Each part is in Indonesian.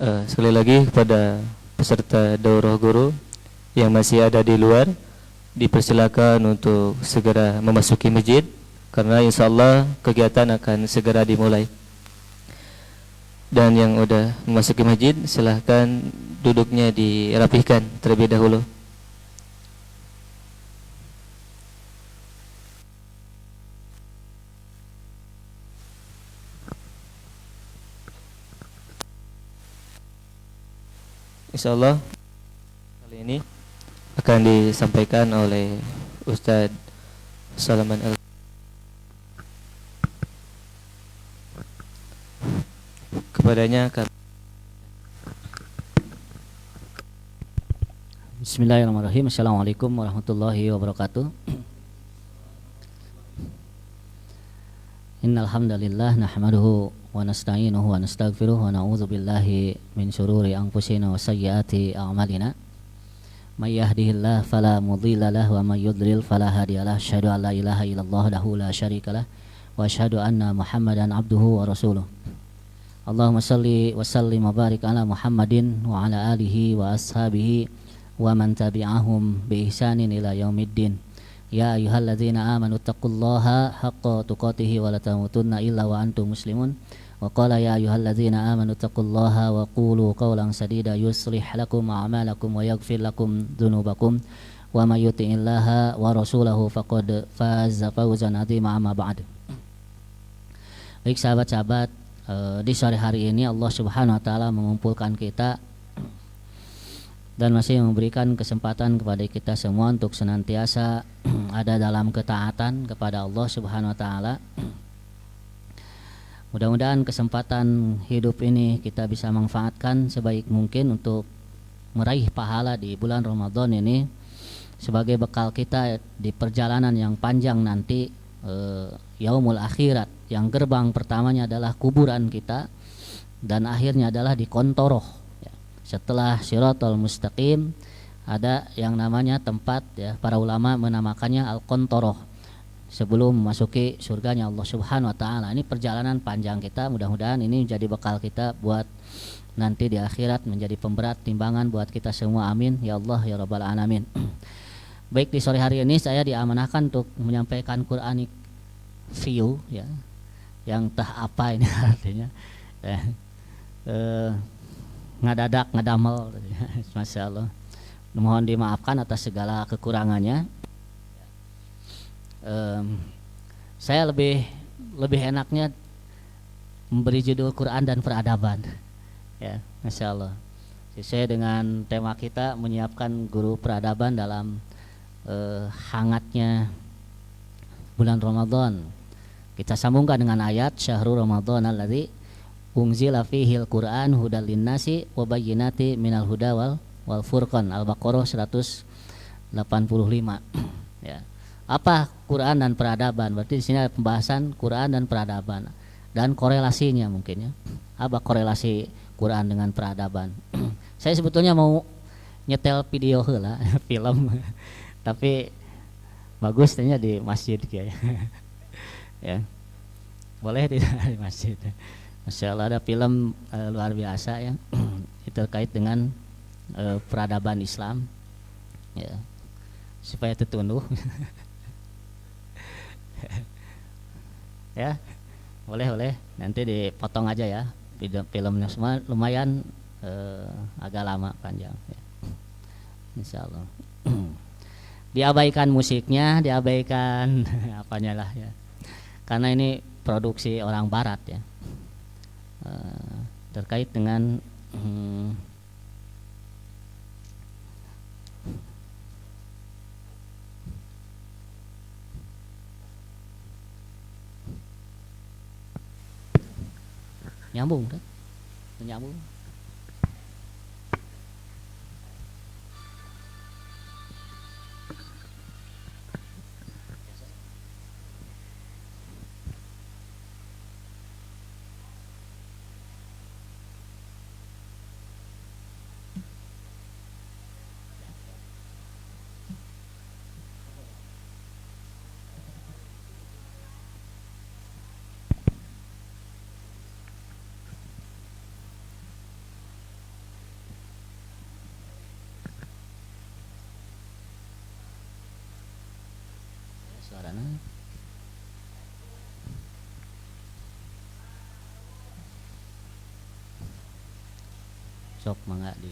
Sekali lagi kepada peserta daurah guru yang masih ada di luar, dipersilakan untuk segera memasuki masjid karena insyaallah kegiatan akan segera dimulai. Dan yang udah memasuki masjid silahkan duduknya dirapihkan terlebih dahulu. Insyaallah kali ini akan disampaikan oleh Ustadz Salaman Al. Kepadanya kami. Bismillahirrahmanirrahim. Assalamualaikum warahmatullahi wabarakatuh. Innal hamdalillah nahmaduhu wa nasta'inuhu wa nastaghfiruh wa na'udzu billahi min syururi anfusina wa sayyiati a'malina. May yahdihillahu fala mudilla lahu wa may yudlil fala hadiyalah. Asyhadu an la ilaha illallah wahdahu la syarikalah wa asyhadu anna Muhammadan abduhu wa rasuluh. Allahumma salli wa sallim wa barik ala Muhammadin wa ala alihi wa ashabihi wa man tabi'ahum bi ihsanin ila yaumiddin. Ya ayyuhalladzina amanu taqullaha haqqa tuqatih wa la tamutunna illa wa antum muslimun. Wa qala ya ayyuhalladzina amanu taqullaha wa qulu qawlan sadida yuslih lakum a'malakum wa yaghfir lakum dzunubakum wa may yuti'illaha wa rasulahu faqad faza fawzan 'azima amma ba'd. Baik sahabat-sahabat, di sore hari ini Allah Subhanahu wa taala mengumpulkan kita dan masih memberikan kesempatan kepada kita semua untuk senantiasa ada dalam ketaatan kepada Allah Subhanahu wa taala. Mudah-mudahan kesempatan hidup ini kita bisa manfaatkan sebaik mungkin untuk meraih pahala di bulan Ramadan ini sebagai bekal kita di perjalanan yang panjang nanti, yaumul akhirat, yang gerbang pertamanya adalah kuburan kita dan akhirnya adalah di kontoroh. Setelah Shiratal Mustaqim ada yang namanya tempat, ya, para ulama menamakannya Al-Qantoroh, sebelum memasuki surganya Allah Subhanahu wa taala. Ini perjalanan panjang kita, mudah-mudahan ini menjadi bekal kita buat nanti di akhirat, menjadi pemberat timbangan buat kita semua. Amin ya Allah ya rabbal alamin. Baik, di sore hari ini saya diamanahkan untuk menyampaikan Quranic view, ya, yang tah apa ini artinya, ngadadak ngadamel. Masya Allah, mohon dimaafkan atas segala kekurangannya. Saya lebih enaknya memberi judul Quran dan peradaban, ya, Masya Allah, sesuai dengan tema kita menyiapkan guru peradaban dalam hangatnya bulan Ramadan. Kita sambungkan dengan ayat Syahrul Ramadan alladzi unzila fihil Qur'an hudal linnasi wa bayyinati minal huda wal furqan. Al-Baqarah 185. Ya. Apa Quran dan peradaban? Berarti di sini ada pembahasan Quran dan peradaban dan korelasinya mungkin, ya. Apa korelasi Quran dengan peradaban? Saya sebetulnya mau nyetel video heula film tapi bagus tanya di masjid kayak. Ya. Boleh tidak di masjid? Masya Allah, ada film luar biasa, ya, terkait dengan peradaban Islam, ya, supaya tertunduh. Ya, boleh nanti dipotong aja, ya, filmnya semua lumayan agak lama panjang, ya. Insya Allah. Diabaikan musiknya, diabaikan apanya lah, ya, karena ini produksi orang Barat, ya. Terkait dengan nyambung kan? Menyambung. suarana. Sok mangga di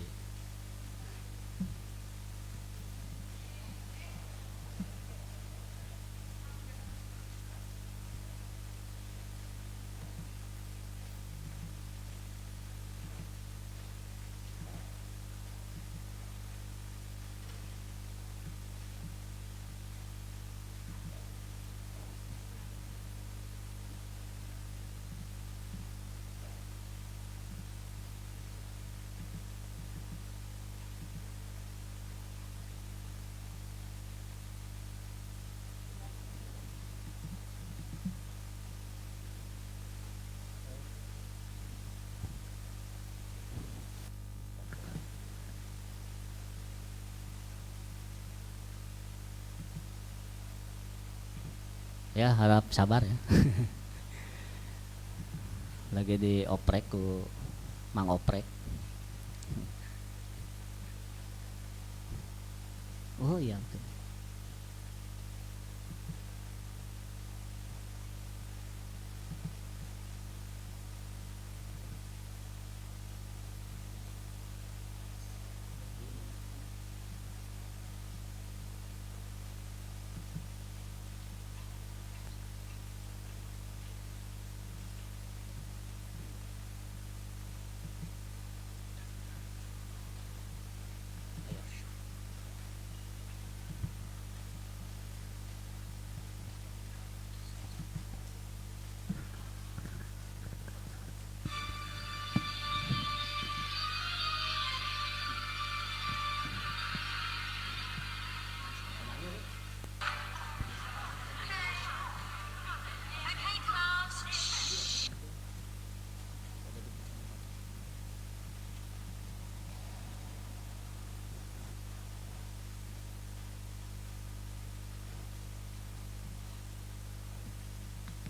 ya harap sabar ya. Lagi dioprek ku Mang Oprek. Oh iya betul.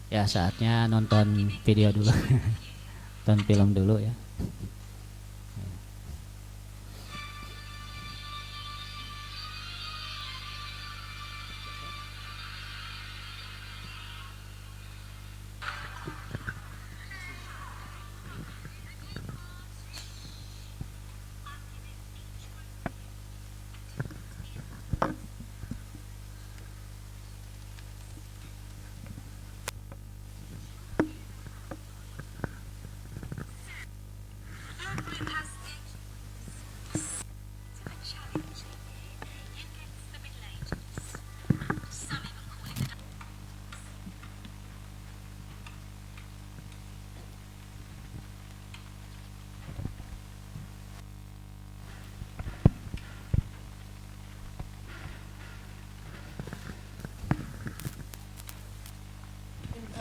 Ya saatnya nonton video dulu. Nonton film dulu ya.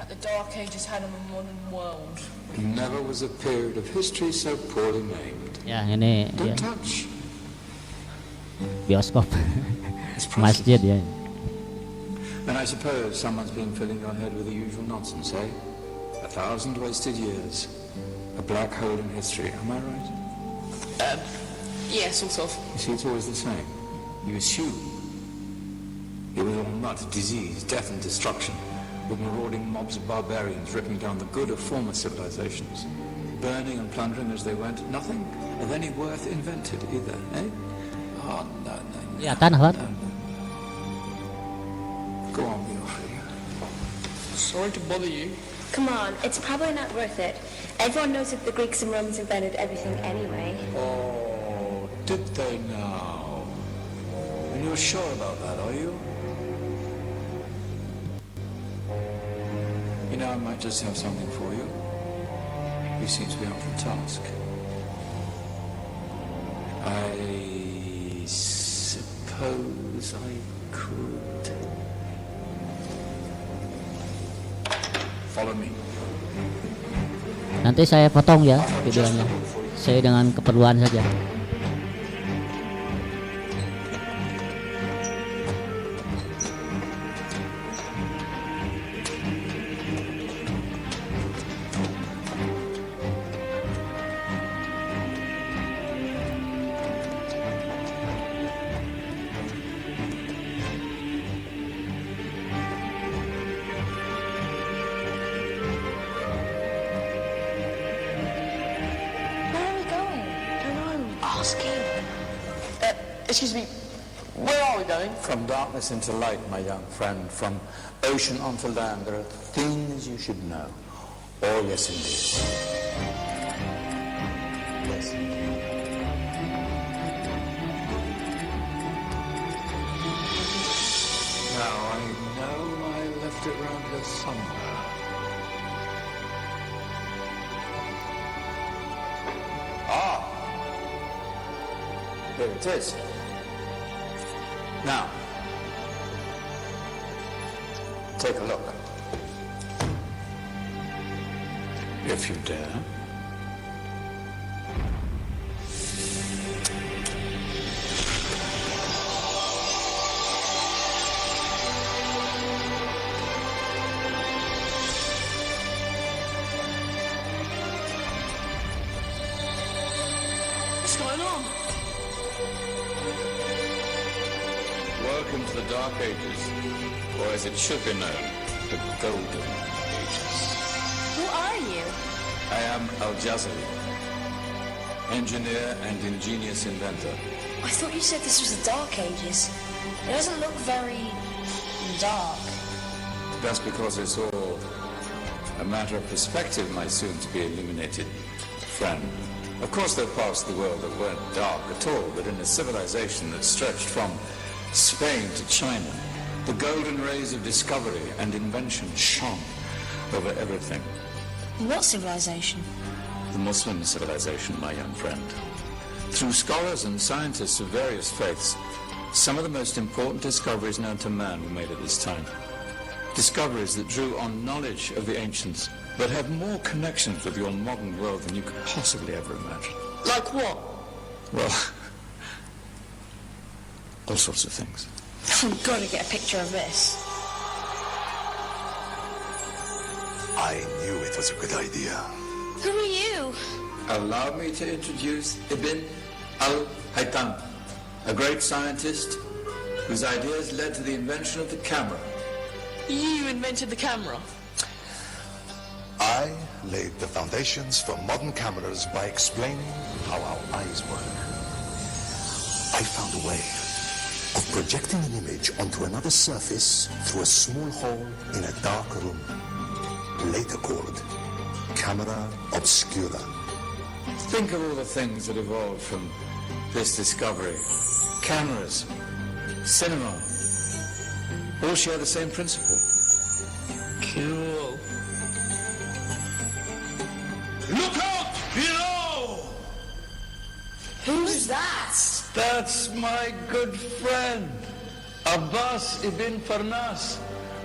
The Dark Ages had a modern world. Never was a period of history so poorly named. Ya ini Don't ya, touch. bioskop. It's precious. Masjid ya. And I suppose someone's been filling your head with the usual nonsense, eh? 1,000 wasted years. A black hole in history, am I right? Yeah, sort of. You see, it's always the same. You assume it was all mud, disease, death and destruction, with marauding mobs of barbarians ripping down the good of former civilizations, burning and plundering as they went. Nothing of any worth invented either, eh? Oh, no. Kelihatan, Ahmad? Go on, Geoffrey. Sorry to bother you. Come on, it's probably not worth it. Everyone knows that the Greeks and Romans invented everything anyway. Oh, did they now? And you're sure about that, are you? You know, I might just have something for you. You seem to be up for the task. I suppose I could. Follow me. Nanti saya potong ya videonya. Saya dengan keperluan saja. asking? Excuse me, where are we going? From darkness into light, my young friend. From ocean onto land. There are things you should know. Oh, yes, indeed. Yes. Now, I know I left it round here somewhere. Ah! Here it is. Now, take a look. If you dare. What's going on? Welcome to the Dark Ages, or as it should be known, the Golden Ages. Who are you? I am Al-Jazari, engineer and ingenious inventor. I thought you said this was the Dark Ages. It doesn't look very dark. That's because it's all a matter of perspective, my soon-to-be illuminated friend. Of course, there are parts of the world that weren't dark at all, but in a civilization that stretched from Spain to China, the golden rays of discovery and invention shone over everything. What civilization? The Muslim civilization, my young friend. Through scholars and scientists of various faiths, some of the most important discoveries known to man were made at this time. Discoveries that drew on knowledge of the ancients, but have more connections with your modern world than you could possibly ever imagine. Like what? Well, all sorts of things. I've got to get a picture of this. I knew it was a good idea. Who are you? Allow me to introduce Ibn al-Haytham, a great scientist whose ideas led to the invention of the camera. You invented the camera. I laid the foundations for modern cameras by explaining how our eyes work. I found a way of projecting an image onto another surface through a small hole in a dark room, later called camera obscura. Think of all the things that evolved from this discovery. Cameras, cinema, all share the same principle. Cool. Look out below! Who's that? That's my good friend, Abbas ibn Farnas,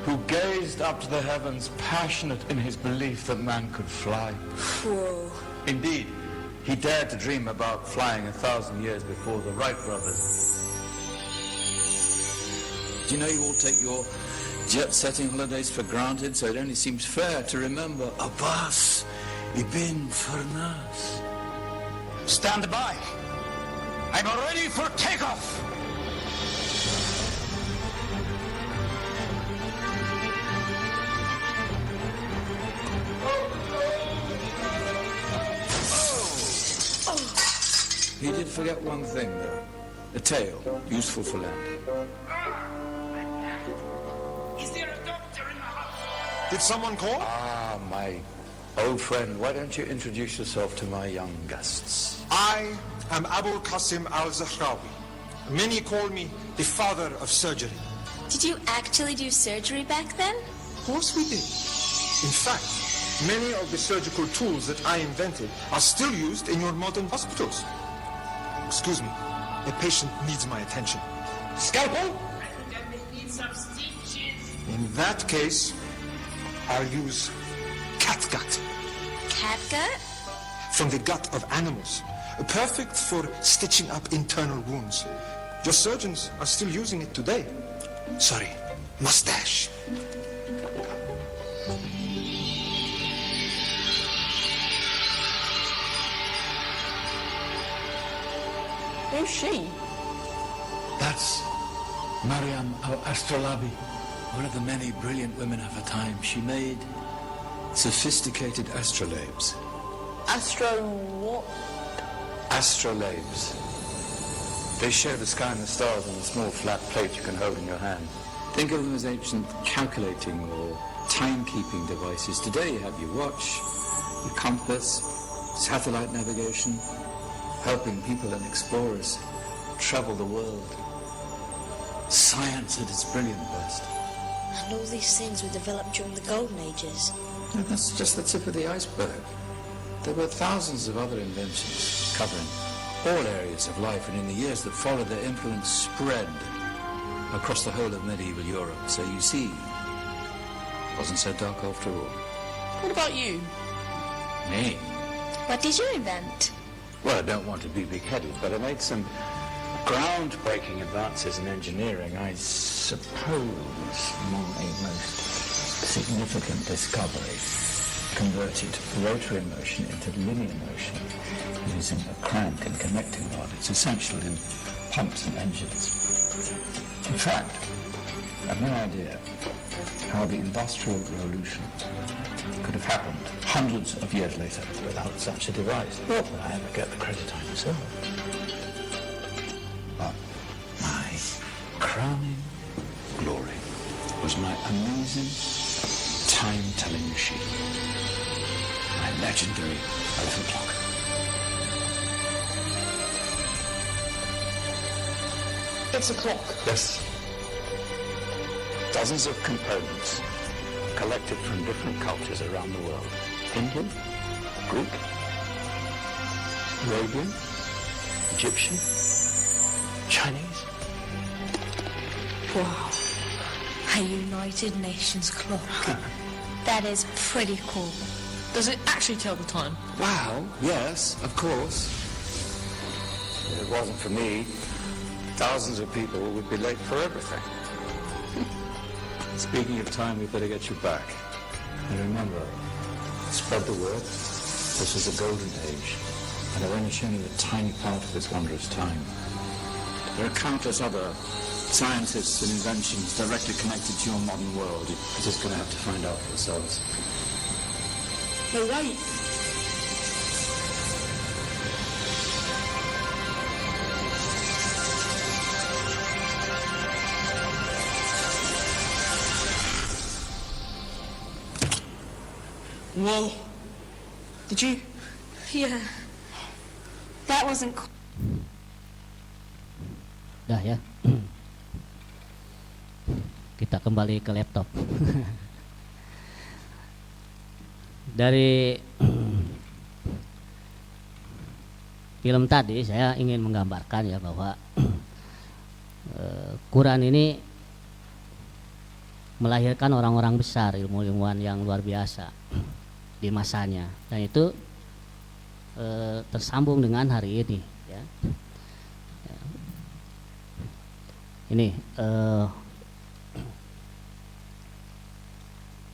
who gazed up to the heavens, passionate in his belief that man could fly. Whoa. Indeed, he dared to dream about flying 1,000 years before the Wright brothers. Do you know you all take your jet-setting holidays for granted, so it only seems fair to remember Abbas ibn Farnas. Stand by. I'm ready for takeoff. He did forget one thing, though. A tail, useful for landing. Is there a doctor in the hospital? Did someone call? Ah, my old friend, why don't you introduce yourself to my young guests? I am Abu Qasim al-Zahrawi. Many call me the father of surgery. Did you actually do surgery back then? Of course we did. In fact, many of the surgical tools that I invented are still used in your modern hospitals. Excuse me, a patient needs my attention. Scalpel? Need some stitches. In that case, I'll use catgut Catgut? from the gut of animals. Perfect for stitching up internal wounds. Your surgeons are still using it today. Sorry, mustache. Who's she? That's Maryam al-Astrolabi, one of the many brilliant women of her time. She made sophisticated astrolabes. Astro what? Astrolabes. They show the sky and the stars on a small flat plate you can hold in your hand. Think of them as ancient calculating or timekeeping devices. Today you have your watch, your compass, satellite navigation, helping people and explorers travel the world. Science at its brilliant best. And all these things were developed during the Golden Ages. No, that's just the tip of the iceberg. There were thousands of other inventions covering all areas of life, and in the years that followed, their influence spread across the whole of medieval Europe. So you see, it wasn't so dark after all. What about you? Me? What did you invent? Well, I don't want to be big-headed, but I made some groundbreaking advances in engineering. I suppose my most significant discovery converted rotary motion into linear motion using a crank and connecting rod. It's essential in pumps and engines. In fact, I've no idea how the Industrial Revolution could have happened hundreds of years later without such a device. Not that I ever get the credit I deserve. But my crowning glory was my amazing time-telling machine. My legendary elephant clock. It's a clock. Yes. Dozens of components collected from different cultures around the world. Indian, Greek, Arabian, Egyptian, Chinese. Wow. A United Nations clock. That is pretty cool. Does it actually tell the time? Wow, yes, of course. If it wasn't for me, thousands of people would be late for everything. Speaking of time, we better get you back. And remember, spread the word. This is a golden age, and I've only shown you a tiny part of this wondrous time. There are countless other scientists and inventions directly connected to your modern world. You're just going to have to find out for yourselves. No, wait. Whoa. Did you? Yeah. That wasn't cool. Dah ya. Kita kembali ke laptop. Dari film tadi saya ingin menggambarkan ya bahwa Quran ini melahirkan orang-orang besar, ilmu-ilmuwan yang luar biasa di masanya, dan itu tersambung dengan hari ini ya. Ini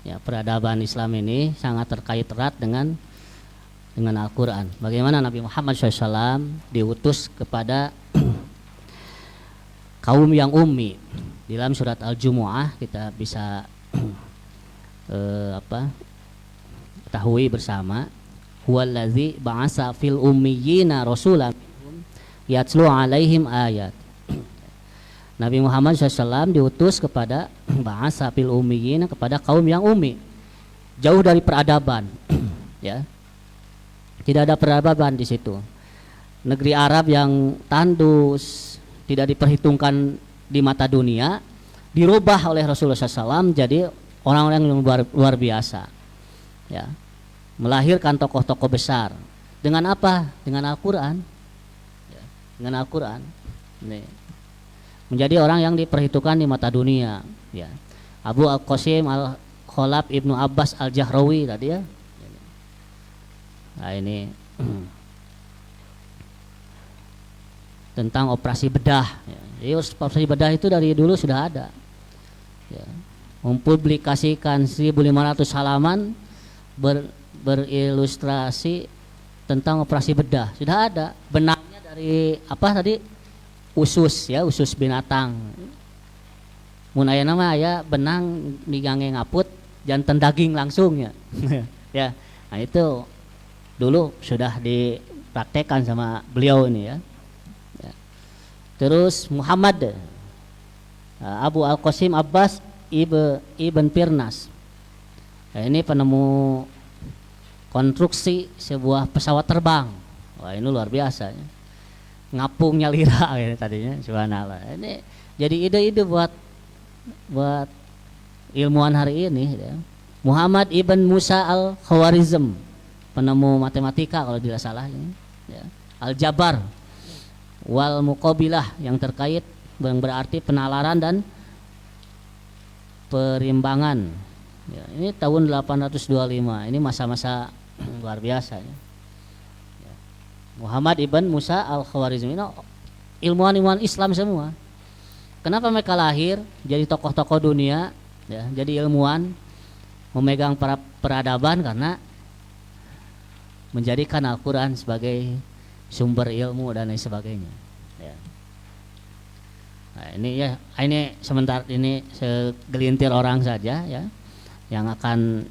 ya, peradaban Islam ini sangat terkait erat dengan Al-Quran. Bagaimana Nabi Muhammad SAW diutus kepada kaum yang ummi. Di dalam surat Al-Jumu'ah kita bisa ketahui bersama, huwallazi ba'asa fil ummiyina rasulan yatlu alaihim ayat. Nabi Muhammad SAW diutus kepada ba'asa fil ummiyina, kepada kaum yang ummi, jauh dari peradaban. Ya, tidak ada peradaban di situ. Negeri Arab yang tandus, tidak diperhitungkan di mata dunia, dirubah oleh Rasulullah SAW jadi orang-orang yang luar biasa. Ya, melahirkan tokoh-tokoh besar. Dengan apa? Dengan Al-Quran. Ya, dengan Al-Quran. Menjadi orang yang diperhitungkan di mata dunia. Ya. Abu Al-Qasim Al-Khalab Ibnu Abbas Al-Jahrawi tadi ya. Nah ini tentang operasi bedah. Ya. Jadi operasi bedah itu dari dulu sudah ada. Ya. Mempublikasikan 1.500 halaman berilustrasi tentang operasi bedah. Sudah ada benangnya dari apa tadi? Usus ya, usus binatang. Mun aya nama aya benang digange ngaput jantan daging langsung ya. Ya. Nah itu dulu sudah dipraktekkan sama beliau ini ya. Ya. Terus Muhammad Abu Al-Qasim Abbas Ibn Firnas. Nah, ini penemu konstruksi sebuah pesawat terbang. Wah, ini luar biasa ya. Ngapungnya lira ya tadinya, subhanallah. Ini jadi ide-ide buat ilmuwan hari ini ya. Muhammad Ibn Musa Al-Khawarizm, penemu matematika kalau tidak salah ini ya. Al-Jabar wal Muqabilah yang terkait yang berarti penalaran dan perimbangan ya, ini tahun 825. Ini masa-masa luar biasa ya. Ya. Muhammad Ibn Musa Al-Khawarizm ini ilmuwan-ilmuwan Islam semua. Kenapa mereka lahir jadi tokoh-tokoh dunia ya, jadi ilmuwan, memegang peradaban? Karena menjadikan Al-Quran sebagai sumber ilmu dan lain sebagainya ya. Nah, ini sebentar ini segelintir orang saja ya yang akan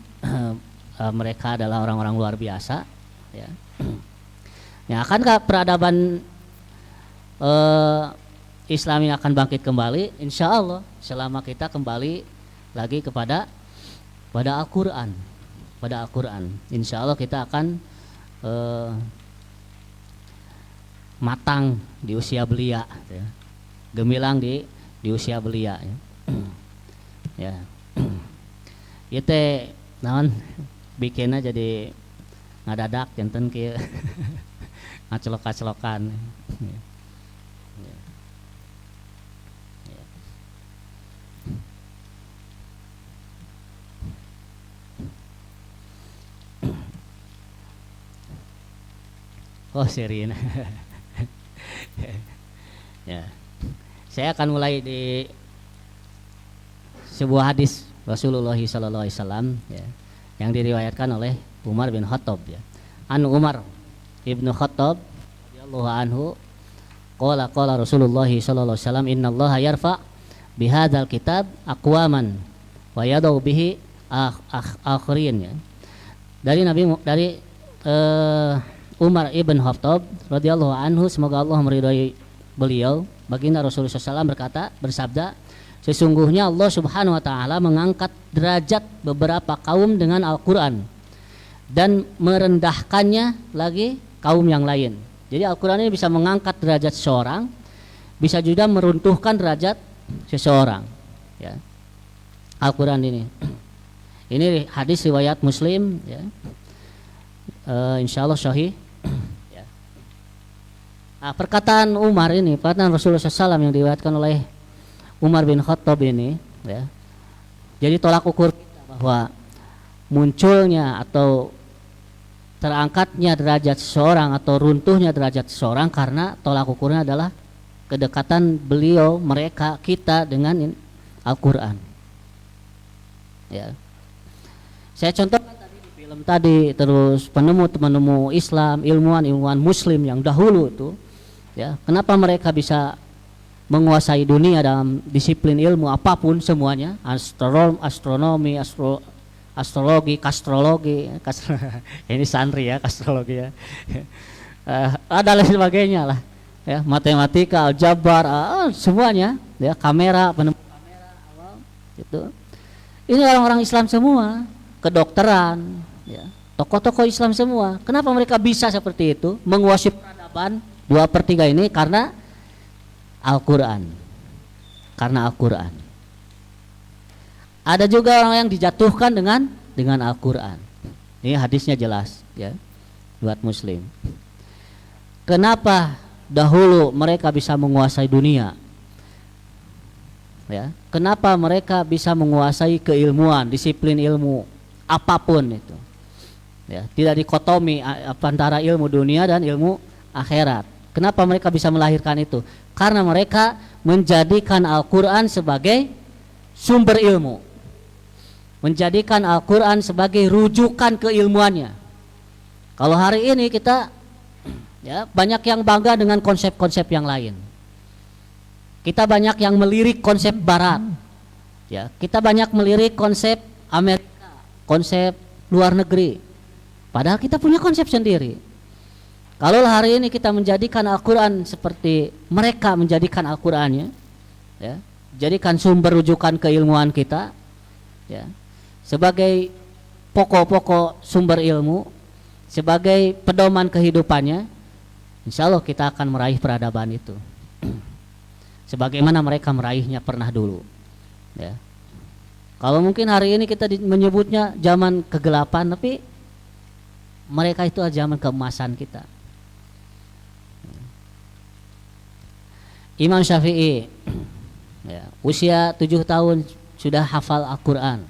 mereka adalah orang-orang luar biasa ya. Ya, akankah peradaban Islam ini akan bangkit kembali? Insya Allah selama kita kembali lagi kepada Al-Quran, insya Allah kita akan matang di usia belia ya. Gemilang di usia belia ya. Ya. Itu naon bikinnya jadi ngadadak janten kieu ngacelok-acelokan ya. Ya. Ya. Oh Serina. Ya. Saya akan mulai di sebuah hadis Rasulullah SAW ya, yang diriwayatkan oleh Umar bin Khattab ya. An Umar ibnu Khattab radhiyallahu anhu qala Rasulullah SAW innallaha yarfa bihadzal kitab aqwaman wa yadau bihi akhirin ya. Dari Umar ibn Khattab radhiyallahu anhu, semoga Allah meridhai beliau, baginda Rasulullah SAW bersabda, sesungguhnya Allah Subhanahu wa taala mengangkat derajat beberapa kaum dengan Al-Qur'an dan merendahkannya lagi kaum yang lain. Jadi Al-Qur'an ini bisa mengangkat derajat seseorang, bisa juga meruntuhkan derajat seseorang ya. Al-Qur'an ini. Ini hadis riwayat Muslim ya. Insyaallah sahih. Ya. Nah, perkataan Umar ini, perkataan Rasulullah SAW yang diriwayatkan oleh Umar bin Khattab ini ya, jadi tolak ukur kita bahwa munculnya atau terangkatnya derajat seseorang atau runtuhnya derajat seseorang karena tolak ukurnya adalah kedekatan beliau, mereka, kita dengan Al-Quran ya. Saya contohkan tadi di film tadi, terus penemu Islam, ilmuwan Muslim yang dahulu itu ya, kenapa mereka bisa menguasai dunia dalam disiplin ilmu apapun semuanya, astronomi, astrologi, kastrologi, ini santri ya, kastrologi ya, ada lain sebagainya lah, ya, matematika, aljabar, semuanya, ya, kamera, penemu kamera, itu, ini orang-orang Islam semua, kedokteran, ya, tokoh-tokoh Islam semua. Kenapa mereka bisa seperti itu, menguasai peradaban 2/3 ini? Karena Al-Quran. Karena Al-Quran. Ada juga orang yang dijatuhkan dengan Al-Quran. Ini hadisnya jelas ya, buat Muslim. Kenapa dahulu mereka bisa menguasai dunia? Ya, kenapa mereka bisa menguasai keilmuan, disiplin ilmu apapun itu? Ya, tidak dikotomi antara ilmu dunia dan ilmu akhirat. Kenapa mereka bisa melahirkan itu? Karena mereka menjadikan Al-Quran sebagai sumber ilmu, menjadikan Al-Quran sebagai rujukan keilmuannya. Kalau hari ini kita ya, banyak yang bangga dengan konsep-konsep yang lain. Kita banyak yang melirik konsep Barat. Ya, kita banyak melirik konsep Amerika, konsep luar negeri. Padahal kita punya konsep sendiri. Kalau hari ini kita menjadikan Al-Quran seperti mereka menjadikan Al-Qurannya, ya, jadikan sumber rujukan keilmuan kita, ya, sebagai pokok-pokok sumber ilmu, sebagai pedoman kehidupannya, insya Allah kita akan meraih peradaban itu. Sebagaimana mereka meraihnya pernah dulu, ya. Kalau mungkin hari ini kita menyebutnya zaman kegelapan, tapi mereka itu zaman keemasan kita. Imam Syafi'i, ya, usia 7 tahun sudah hafal Al-Quran.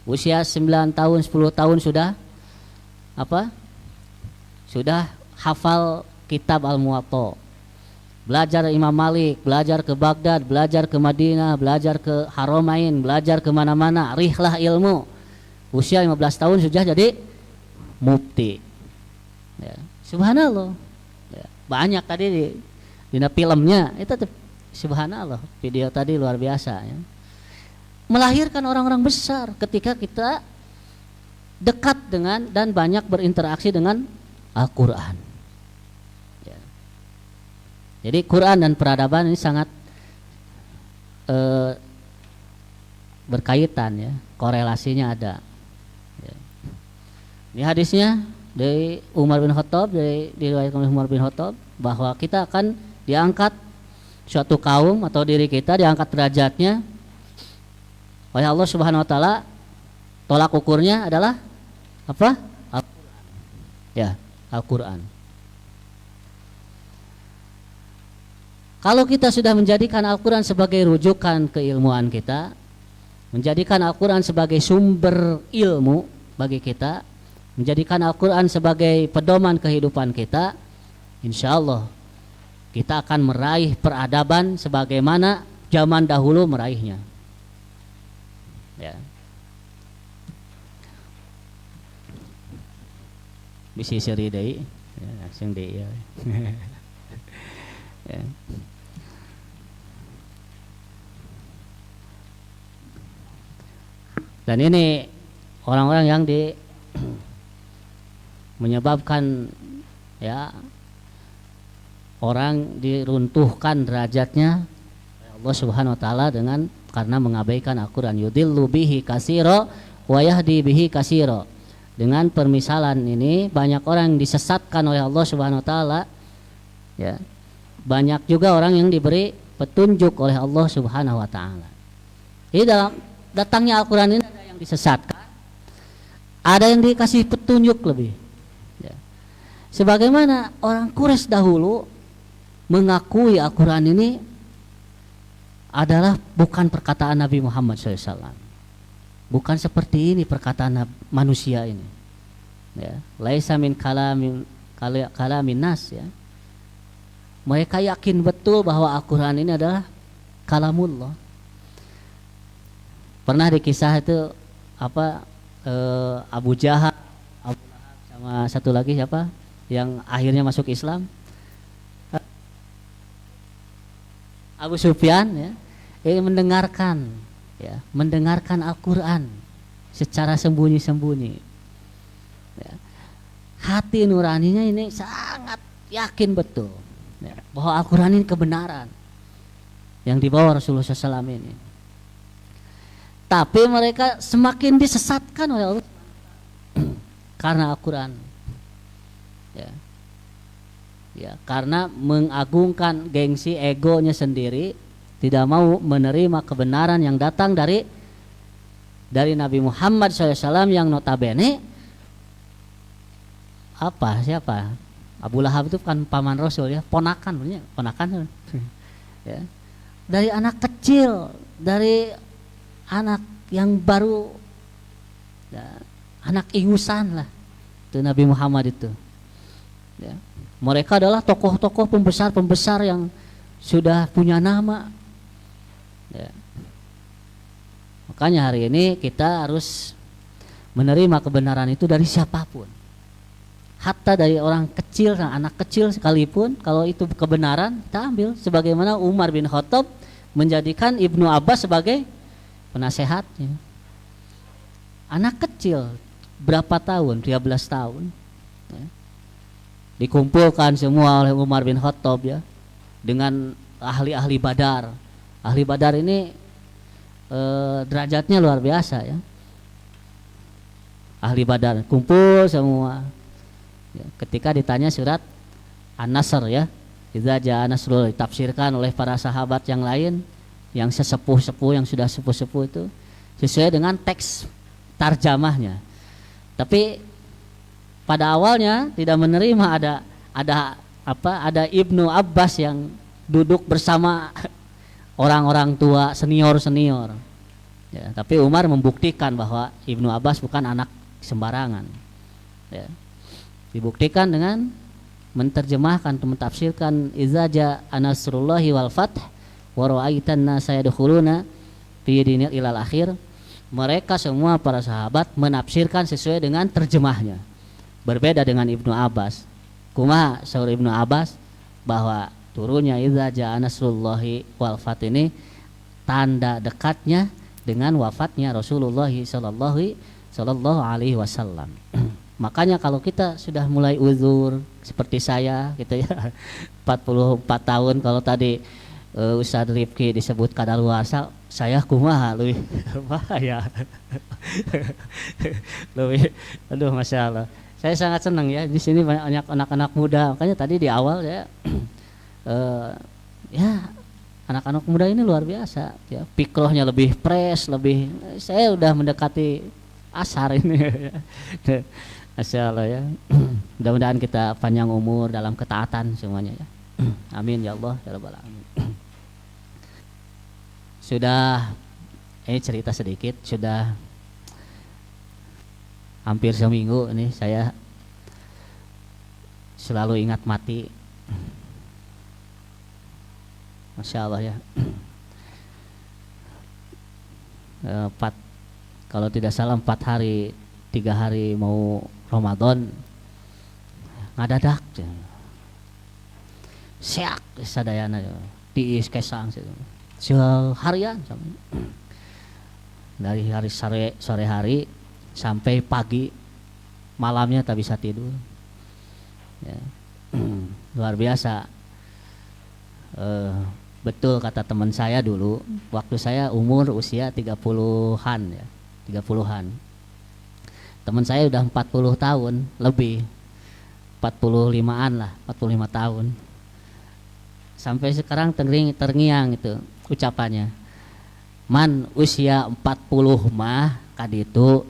Usia 9 tahun, 10 tahun sudah sudah hafal kitab Al-Muwatta. Belajar Imam Malik, belajar ke Baghdad, belajar ke Madinah, belajar ke Haramain, belajar kemana-mana, rihlah ilmu. Usia 15 tahun sudah jadi mufti, ya. Subhanallah, ya. Banyak tadi di filmnya itu subhanallah, video tadi luar biasa, ya. Melahirkan orang-orang besar ketika kita dekat dengan dan banyak berinteraksi dengan Al-Quran, ya. Jadi Quran dan peradaban ini sangat berkaitan, ya, korelasinya ada, ya. Ini hadisnya dari Umar bin Khattab, diriwayatkan oleh Umar bin Khattab bahwa kita akan diangkat, suatu kaum atau diri kita diangkat derajatnya oleh Allah Subhanahu wa taala. Tolak ukurnya adalah apa? Al-Quran. Ya, Al-Quran. Kalau kita sudah menjadikan Al-Quran sebagai rujukan keilmuan kita, menjadikan Al-Quran sebagai sumber ilmu bagi kita, menjadikan Al-Quran sebagai pedoman kehidupan kita, insya Allah kita akan meraih peradaban sebagaimana zaman dahulu meraihnya, ya. Bisi seri deui, ya, langsung deui, ya. Ya. Dan ini orang-orang yang menyebabkan, ya, orang diruntuhkan derajatnya Allah Subhanahu wa taala karena mengabaikan Al-Qur'an. Yudillu bihi katsira wa yahdi bihi katsira. Dengan permisalan ini banyak orang yang disesatkan oleh Allah Subhanahu wa taala, ya. Banyak juga orang yang diberi petunjuk oleh Allah Subhanahu wa taala. Jadi dalam datangnya Al-Qur'an ini ada yang disesatkan, ada yang dikasih petunjuk lebih, ya. Sebagaimana orang Quraisy dahulu mengakui Al-Quran ini adalah bukan perkataan Nabi Muhammad SAW, bukan seperti ini perkataan manusia ini, ya. Laisa min kalamin nas, ya. Mereka yakin betul bahwa Al-Quran ini adalah kalamullah. Pernah dikisah itu Abu Jahal, Abu Lahab, sama satu lagi siapa yang akhirnya masuk Islam, Abu Sufyan, ya, ini mendengarkan Al-Quran secara sembunyi-sembunyi, ya. Hati nuraninya ini sangat yakin betul, ya, bahwa Al-Quran ini kebenaran yang dibawa Rasulullah SAW ini. Tapi mereka semakin disesatkan oleh Allah karena Al-Quran, ya. Ya, karena mengagungkan gengsi egonya sendiri, tidak mau menerima kebenaran yang datang dari Nabi Muhammad SAW yang notabene siapa? Abu Lahab itu kan paman Rasul, ya, ponakan, ya. Dari anak kecil, dari anak yang baru, ya, anak ingusan lah, itu Nabi Muhammad itu, ya. Mereka adalah tokoh-tokoh pembesar-pembesar yang sudah punya nama, ya. Makanya hari ini kita harus menerima kebenaran itu dari siapapun, hatta dari orang kecil, anak kecil sekalipun. Kalau itu kebenaran, kita ambil. Sebagaimana Umar bin Khattab menjadikan Ibnu Abbas sebagai penasehatnya. Anak kecil berapa tahun? 13 tahun, ya. dikumpulkan semua oleh Umar bin Khattab ya, dengan ahli-ahli Badar. Ahli Badar ini derajatnya luar biasa ya. Ahli Badar kumpul semua ya, ketika ditanya surat An-Nasr ya, Idza jaa nasrullah, ditafsirkan oleh para sahabat yang lain yang sesepuh-sepuh, yang sudah sepuh-sepuh itu sesuai dengan teks tarjamahnya. Tapi pada awalnya tidak menerima, ada Ibnu Abbas yang duduk bersama orang-orang tua senior ya, tapi Umar membuktikan bahwa Ibnu Abbas bukan anak sembarangan ya. Dibuktikan dengan menterjemahkan, mentafsirkan idza jaa nasrullahi wal fath wa ra'aitan nasa yadkhuluna fi dinil ilal akhir. Mereka semua para sahabat menafsirkan sesuai dengan terjemahnya, berbeda dengan Ibnu Abbas. Kumaha saur Ibnu Abbas bahwa turunnya idza jaa nasrullahi wal fath ini tanda dekatnya dengan wafatnya Rasulullah sallallahu alaihi wasallam. Makanya kalau kita sudah mulai uzur seperti saya gitu ya, 44 tahun, kalau tadi Ustadz Rifki disebut kadaluarsa, saya kumaha lebih bahaya. Lebih, aduh masya Allah. Saya sangat senang ya, di sini banyak anak-anak muda. Makanya tadi di awal ya, ya anak-anak muda ini luar biasa ya, pikrohnya lebih fresh, lebih, saya udah mendekati asar ini. Masya Allah ya. Mudah-mudahan kita panjang umur dalam ketaatan semuanya ya. Amin ya Allah ya Rabbal alamin. Sudah, ini cerita sedikit, sudah hampir seminggu ini saya selalu ingat mati. Masya Allah ya. Kalau tidak salah 4 hari 3 hari mau Ramadan ngadadak seak sadayana tiis kesang seharian dari hari sore hari sampai pagi, malamnya tak bisa tidur ya. Luar biasa. Betul kata teman saya dulu, waktu saya usia 30-an ya, 30-an. Teman saya udah 40 tahun lebih, 45-an lah, 45 tahun. Sampai sekarang terngiang itu ucapannya. Man usia 40 mah kaditu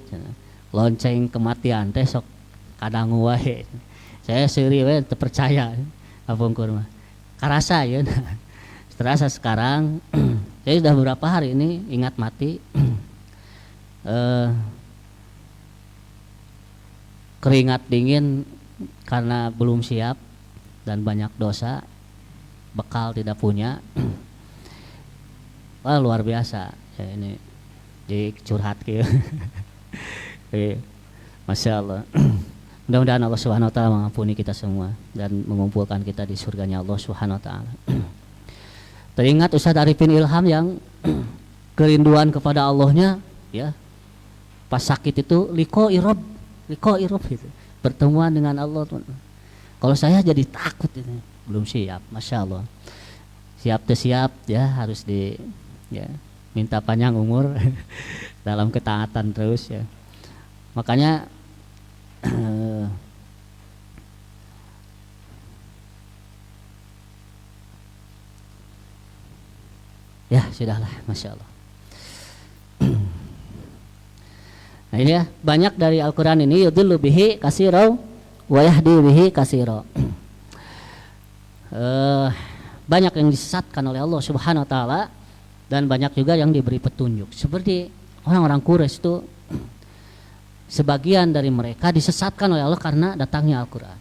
lonceng kematian teh sok kadang wae. Saya seuri we teu percaya apungkur mah. Karasa ya. Terasa sekarang saya sudah beberapa hari ini ingat mati. Keringat dingin karena belum siap dan banyak dosa, bekal tidak punya. Wah luar biasa ya, ini jadi curhat gitu. Masya Allah. Mudah-mudahan Allah Subhanahu Wa Taala mengampuni kita semua dan mengumpulkan kita di surganya Allah Subhanahu Wa Taala. Teringat Ustadz Arifin Ilham yang kerinduan kepada Allahnya ya, pas sakit itu liko irob gitu, pertemuan dengan Allah. Kalau saya jadi takut ini, belum siap. Masya Allah. Siap ya, harus minta panjang umur dalam ketaatan terus ya. Makanya ya sudahlah, Masya Allah. Nah ini ya, banyak dari Al-Quran ini yudhillu bihi katsira wa yahdi bihi katsira. Banyak yang disesatkan oleh Allah Subhanahu Wa Taala dan banyak juga yang diberi petunjuk. Seperti orang-orang Quraisy itu, sebagian dari mereka disesatkan oleh Allah karena datangnya Al-Quran.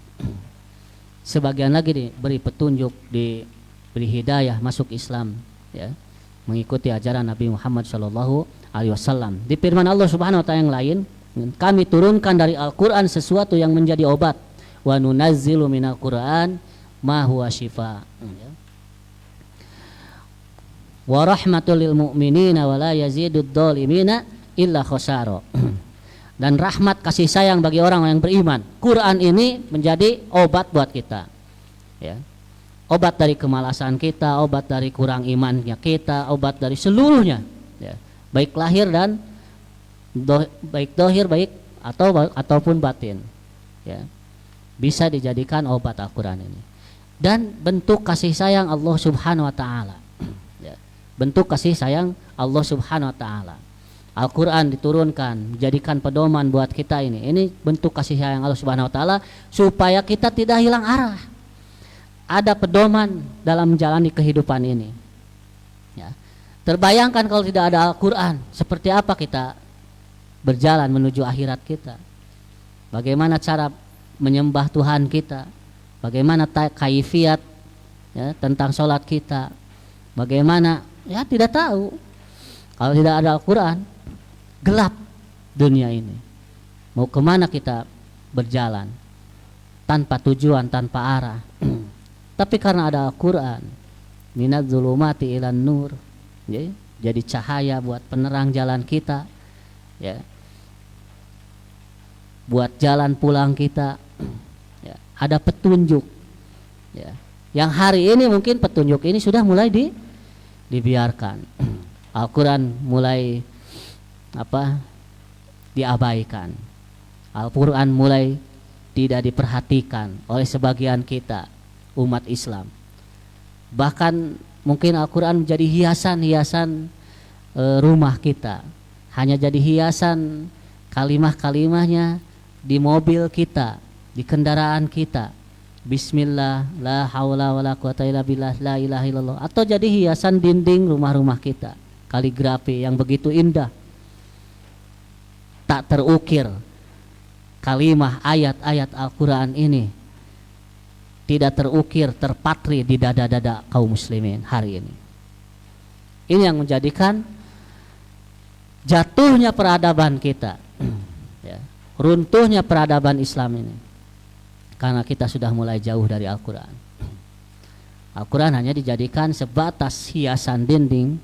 Sebagian lagi diberi petunjuk, diberi hidayah masuk Islam ya, mengikuti ajaran Nabi Muhammad sallallahu alaihi wasallam. Di firman Allah Subhanahu wa taala yang lain, kami turunkan dari Al-Qur'an sesuatu yang menjadi obat. Wa nunazzilu minal Qur'an ma huwa syifa. Wa rahmatul lil mu'minina wa la yazidud dhalimina illa khasara. dan rahmat kasih sayang bagi orang yang beriman. Quran ini menjadi obat buat kita, ya. Obat dari kemalasan kita, obat dari kurang imannya kita, obat dari seluruhnya, ya. Baik lahir dan baik dohir, baik ataupun batin, ya. Bisa dijadikan obat Al-Quran ini. Dan bentuk kasih sayang Allah Subhanahu wa taala. Ya. Bentuk kasih sayang Allah Subhanahu wa taala. Al-Quran diturunkan menjadikan pedoman buat kita ini. Ini bentuk kasih sayang Allah Subhanahu wa taala supaya kita tidak hilang arah. Ada pedoman dalam menjalani kehidupan ini. Ya. Terbayangkan kalau tidak ada Al-Quran, seperti apa kita berjalan menuju akhirat kita? Bagaimana cara menyembah Tuhan kita? Bagaimana kaifiat, ya, tentang sholat kita? Bagaimana? Ya tidak tahu. Kalau tidak ada Al-Quran, gelap dunia ini. Mau kemana kita berjalan? Tanpa tujuan, tanpa arah. Tapi karena ada Al-Quran, minadz zulumati ilan nur, ya, jadi cahaya buat penerang jalan kita, ya, buat jalan pulang kita, ya, ada petunjuk, ya. Yang hari ini mungkin petunjuk ini sudah mulai dibiarkan. Al-Quran mulai diabaikan. Al-Quran mulai tidak diperhatikan oleh sebagian kita umat Islam. Bahkan mungkin Al-Quran menjadi hiasan-hiasan rumah kita, hanya jadi hiasan kalimah-kalimahnya di mobil kita, di kendaraan kita. Bismillah, la haula wala quwata illa billah, la ilaha illallah. Atau jadi hiasan dinding rumah-rumah kita, kaligrafi yang begitu indah, tak terukir. Kalimah ayat-ayat Al-Quran ini tidak terukir, terpatri di dada-dada kaum muslimin hari ini. Ini yang menjadikan jatuhnya peradaban kita, ya, runtuhnya peradaban Islam ini, karena kita sudah mulai jauh dari Al-Quran. Al-Quran hanya dijadikan sebatas hiasan dinding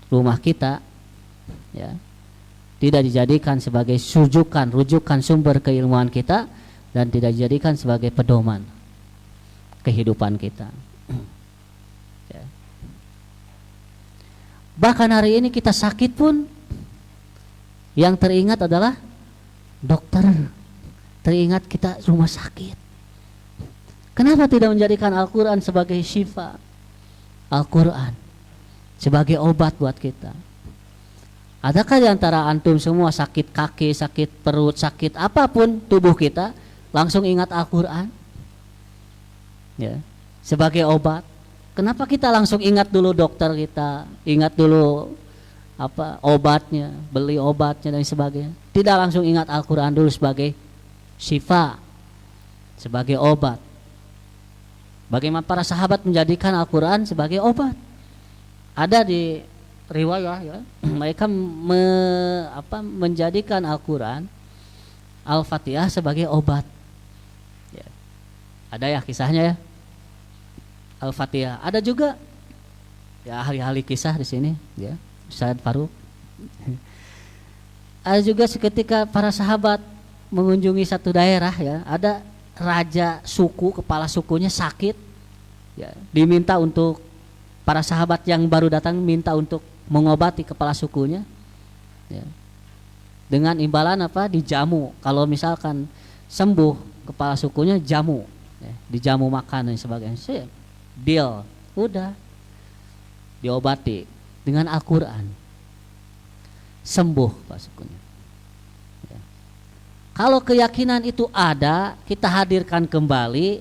rumah kita, ya, tidak dijadikan sebagai rujukan sumber keilmuan kita, dan tidak dijadikan sebagai pedoman kehidupan kita. Ya. Bahkan hari ini kita sakit pun yang teringat adalah dokter, teringat kita rumah sakit. Kenapa tidak menjadikan Al-Quran sebagai syifa, Al-Quran sebagai obat buat kita? Adakah di antara antum semua sakit kaki, sakit perut, sakit apapun tubuh kita langsung ingat Al-Quran, ya, sebagai obat? Kenapa kita langsung ingat dulu dokter kita, ingat dulu obatnya, beli obatnya dan sebagainya? Tidak langsung ingat Al-Quran dulu sebagai syifa, sebagai obat. Bagaimana para sahabat menjadikan Al-Quran sebagai obat? Ada di riwayah, ya, mereka menjadikan Al-Quran, Al-Fatihah sebagai obat. Ya. Ada ya kisahnya, ya, Al-Fatihah. Ada juga ya ahli-ahli kisah di sini, ya, Ustaz Faruk. Ada juga seketika para sahabat mengunjungi satu daerah, ya, ada raja suku, kepala sukunya sakit, ya, diminta untuk para sahabat yang baru datang minta untuk mengobati kepala sukunya, ya, dengan imbalan dijamu. Kalau misalkan sembuh kepala sukunya, jamu, ya, dijamu makan dan sebagainya. Deal, udah diobati dengan Al-Quran, sembuh kepala sukunya. Ya. Kalau keyakinan itu ada, kita hadirkan kembali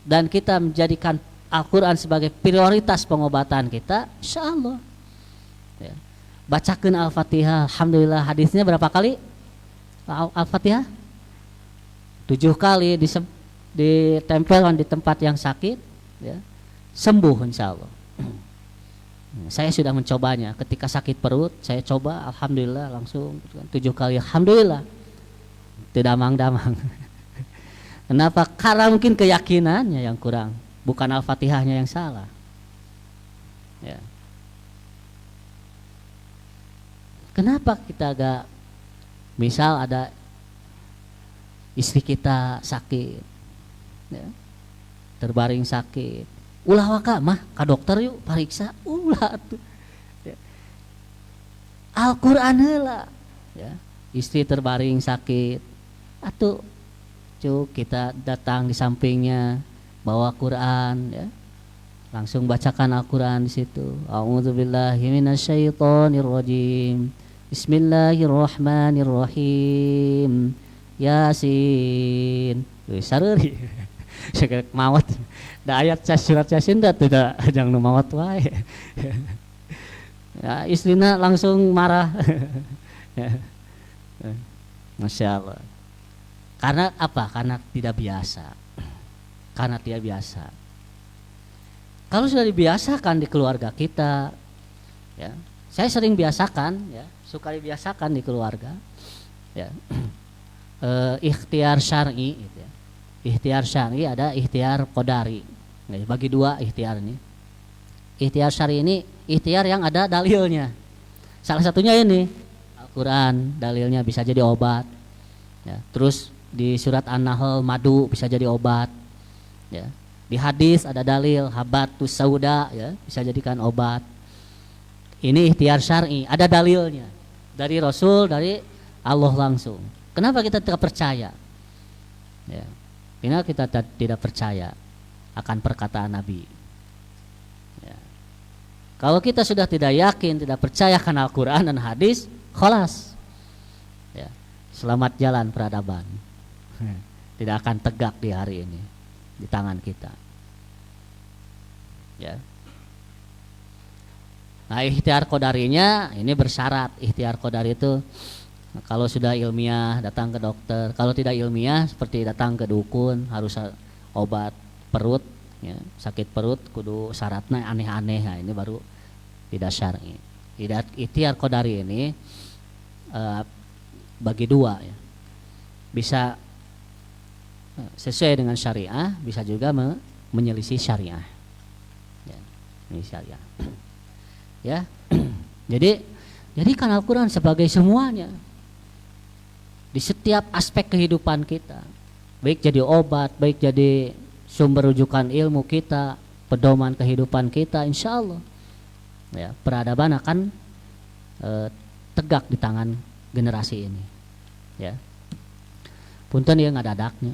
dan kita menjadikan Al-Quran sebagai prioritas pengobatan kita, insya Allah. Ya. Bacakan Al-Fatihah. Alhamdulillah, hadisnya berapa kali Al-Fatihah? 7 kali ditempelkan di tempat yang sakit, ya, sembuh insya Allah. Saya sudah mencobanya ketika sakit perut, saya coba, alhamdulillah langsung 7 kali, alhamdulillah, tidak damang-damang. Kenapa? Karena mungkin keyakinannya yang kurang, bukan Al-Fatihahnya yang salah. Ya. Kenapa kita agak, misal ada istri kita sakit, ya, terbaring sakit, ulah waka mah ka dokter yuk pariksa, ulah tuh. Ya. Al-Quran heula, ya, istri terbaring sakit, atuh cuk kita datang di sampingnya bawa Quran, ya, langsung bacakan Al-Quran di situ. A'udzubillahi minasyaitonirrajim. Bismillahirrahmanirrahim. Yasin. Sareuri. Sakit mawat. Da ayat surat Yasin da tidak jangan mawat wae. Ya, istrina langsung marah. Masya Allah. Karena apa? Karena tidak biasa. Karena tidak biasa. Kalau sudah dibiasakan di keluarga kita, ya, saya sering biasakan, ya, suka dibiasakan di keluarga, ya, ikhtiar syar'i, gitu ya. Ikhtiar syar'i ada ikhtiar qadari, ya, bagi dua ikhtiar ini. Ikhtiar syar'i ini ikhtiar yang ada dalilnya. Salah satunya ini Al-Quran, dalilnya bisa jadi obat, ya. Terus di surat An-Nahl madu bisa jadi obat, ya. Di hadis ada dalil habatus sauda, ya, bisa jadikan obat. Ini ikhtiar syar'i, ada dalilnya dari Rasul, dari Allah langsung. Kenapa kita tidak percaya? Ya. Kenapa kita tidak percaya akan perkataan Nabi? Ya. Kalau kita sudah tidak yakin, tidak percaya akan Al-Quran dan hadis, khalas. Ya. Selamat jalan peradaban. Tidak akan tegak di hari ini di tangan kita. Ya. Nah, ikhtiar qadarinya ini bersyarat. Ikhtiar qadari itu kalau sudah ilmiah datang ke dokter, kalau tidak ilmiah seperti datang ke dukun harus obat perut, ya, sakit perut kudu syaratnya aneh-aneh. Nah, ini baru tidak syar'i. Ikhtiar qadari ini bagi dua, ya. Bisa sesuai dengan syariah, bisa juga menyelisih syariah. Ya, ini syariah. Ya. Jadi kan Al-Quran sebagai semuanya di setiap aspek kehidupan kita, baik jadi obat, baik jadi sumber rujukan ilmu kita, pedoman kehidupan kita, insya Allah, ya, peradaban akan tegak di tangan generasi ini. Ya. Punten dia ngadadaknya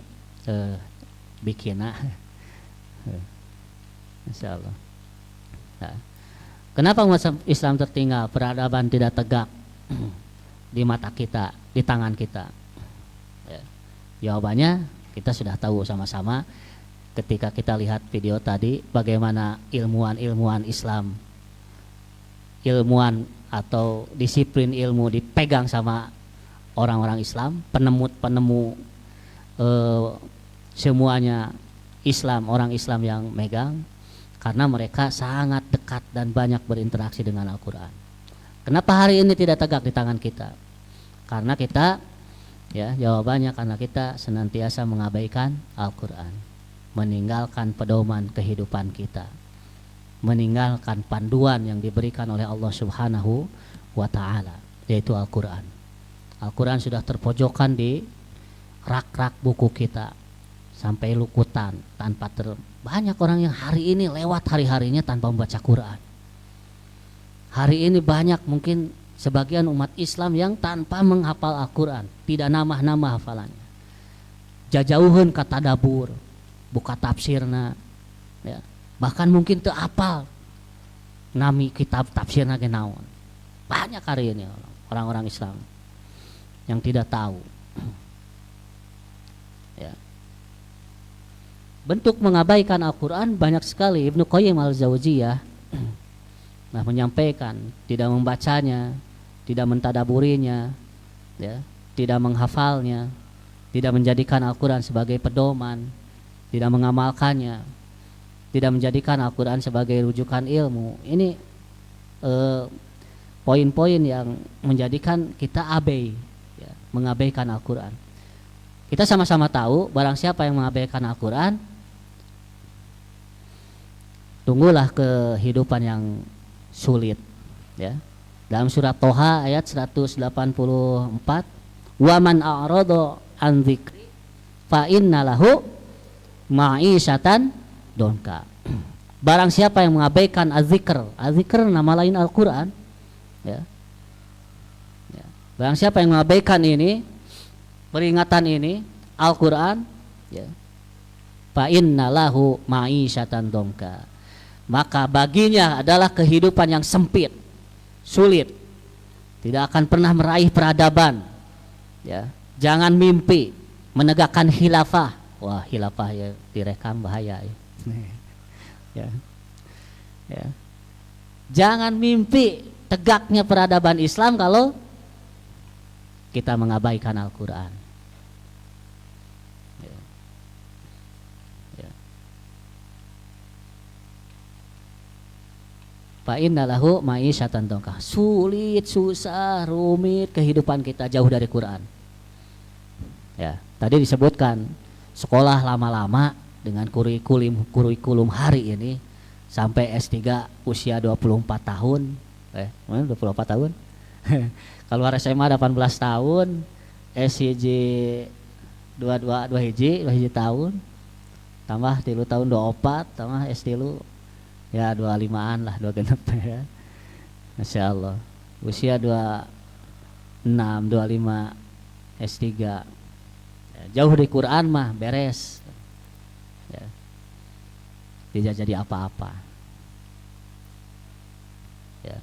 bikinna, insya Allah. Nah, kenapa umat Islam tertinggal, peradaban tidak tegak di mata kita, di tangan kita? Ya. Jawabannya kita sudah tahu sama-sama ketika kita lihat video tadi, bagaimana ilmuwan Islam, ilmuwan atau disiplin ilmu dipegang sama orang-orang Islam, penemu semuanya Islam, orang Islam yang megang, karena mereka sangat dekat dan banyak berinteraksi dengan Al-Quran. Kenapa hari ini tidak tegak di tangan kita? Karena kita, ya, jawabannya karena kita senantiasa mengabaikan Al-Quran, meninggalkan pedoman kehidupan kita, meninggalkan panduan yang diberikan oleh Allah Subhanahu wa Ta'ala, yaitu Al-Quran. Al-Quran sudah terpojokkan di rak-rak buku kita sampai lukutan, tanpa banyak orang yang hari ini lewat hari-harinya tanpa membaca Quran. Hari ini banyak mungkin sebagian umat Islam yang tanpa menghafal Al-Quran, tidak nama-nama hafalannya. Jajauhun kata tadabur, buka tafsirna, ya. Bahkan mungkin teu apal nami kitab tafsirna ge naon. Banyak hari ini orang-orang Islam yang tidak tahu. Ya. Bentuk mengabaikan Al-Quran banyak sekali. Ibnu Qayyim al-Jauziyah menyampaikan tidak membacanya, tidak mentadaburinya, ya, tidak menghafalnya, tidak menjadikan Al-Quran sebagai pedoman, tidak mengamalkannya, tidak menjadikan Al-Quran sebagai rujukan ilmu. Ini poin-poin yang menjadikan kita abai, ya, mengabaikan Al-Quran. Kita sama-sama tahu barang siapa yang mengabaikan Al-Quran, tunggulah kehidupan yang sulit, ya. Dalam surat Toha ayat 184, wa man a'rada an dzikri fa innalahu ma'isyatan donka. Barang siapa yang mengabaikan az-zikr, az-zikr nama lain Al-Qur'an, ya. Ya. Barang siapa yang mengabaikan ini, peringatan ini, Al-Qur'an, ya. Fa innalahu ma'isyatan donka. Maka baginya adalah kehidupan yang sempit, sulit. Tidak akan pernah meraih peradaban. Ya. Jangan mimpi menegakkan khilafah. Wah, khilafah ya direkam bahaya ya. Ya. Ya. Jangan mimpi tegaknya peradaban Islam kalau kita mengabaikan Al-Qur'an. Ya. Ya. Fa innalahu ma'isyatan donka. Sulit, susah, rumit kehidupan kita jauh dari Quran. Ya, tadi disebutkan sekolah lama-lama dengan kurikulum hari ini sampai S3 usia 24 tahun. 24 tahun. Keluar SMA 18 tahun, SHJ 22 hiji tahun. Tambah 3 tahun 24, tambah S3 ya 25-an lah, 2 genep ya. Masya Allah. Usia 26, 25 S3. Ya, jauh dari Quran mah beres. Ya. Tidak jadi apa-apa. Ya.